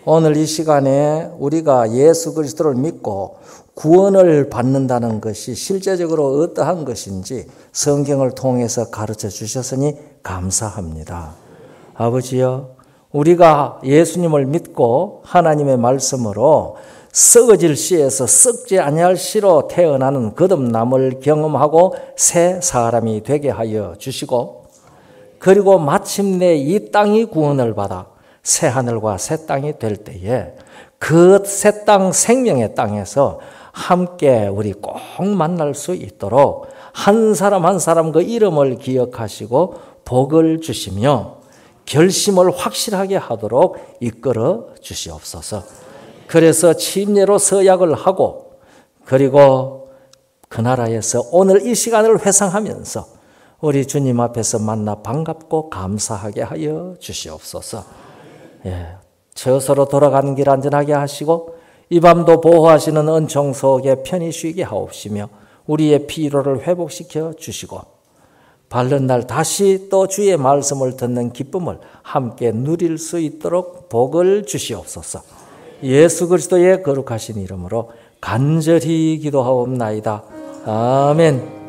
오늘 이 시간에 우리가 예수 그리스도를 믿고 구원을 받는다는 것이 실제적으로 어떠한 것인지 성경을 통해서 가르쳐 주셨으니 감사합니다. 아버지여, 우리가 예수님을 믿고 하나님의 말씀으로 썩어질 씨에서 썩지 아니할 씨로 태어나는 거듭남을 경험하고 새 사람이 되게 하여 주시고, 그리고 마침내 이 땅이 구원을 받아 새 하늘과 새 땅이 될 때에 그 새 땅, 생명의 땅에서 함께 우리 꼭 만날 수 있도록 한 사람 한 사람 그 이름을 기억하시고 복을 주시며 결심을 확실하게 하도록 이끌어 주시옵소서. 그래서 침례로 서약을 하고, 그리고 그 나라에서 오늘 이 시간을 회상하면서 우리 주님 앞에서 만나 반갑고 감사하게 하여 주시옵소서. 저서로 돌아가는 길 안전하게 하시고 이 밤도 보호하시는 은총 속에 편히 쉬게 하옵시며 우리의 피로를 회복시켜 주시고 바른 날 다시 또 주의 말씀을 듣는 기쁨을 함께 누릴 수 있도록 복을 주시옵소서. 예수 그리스도의 거룩하신 이름으로 간절히 기도하옵나이다. 아멘.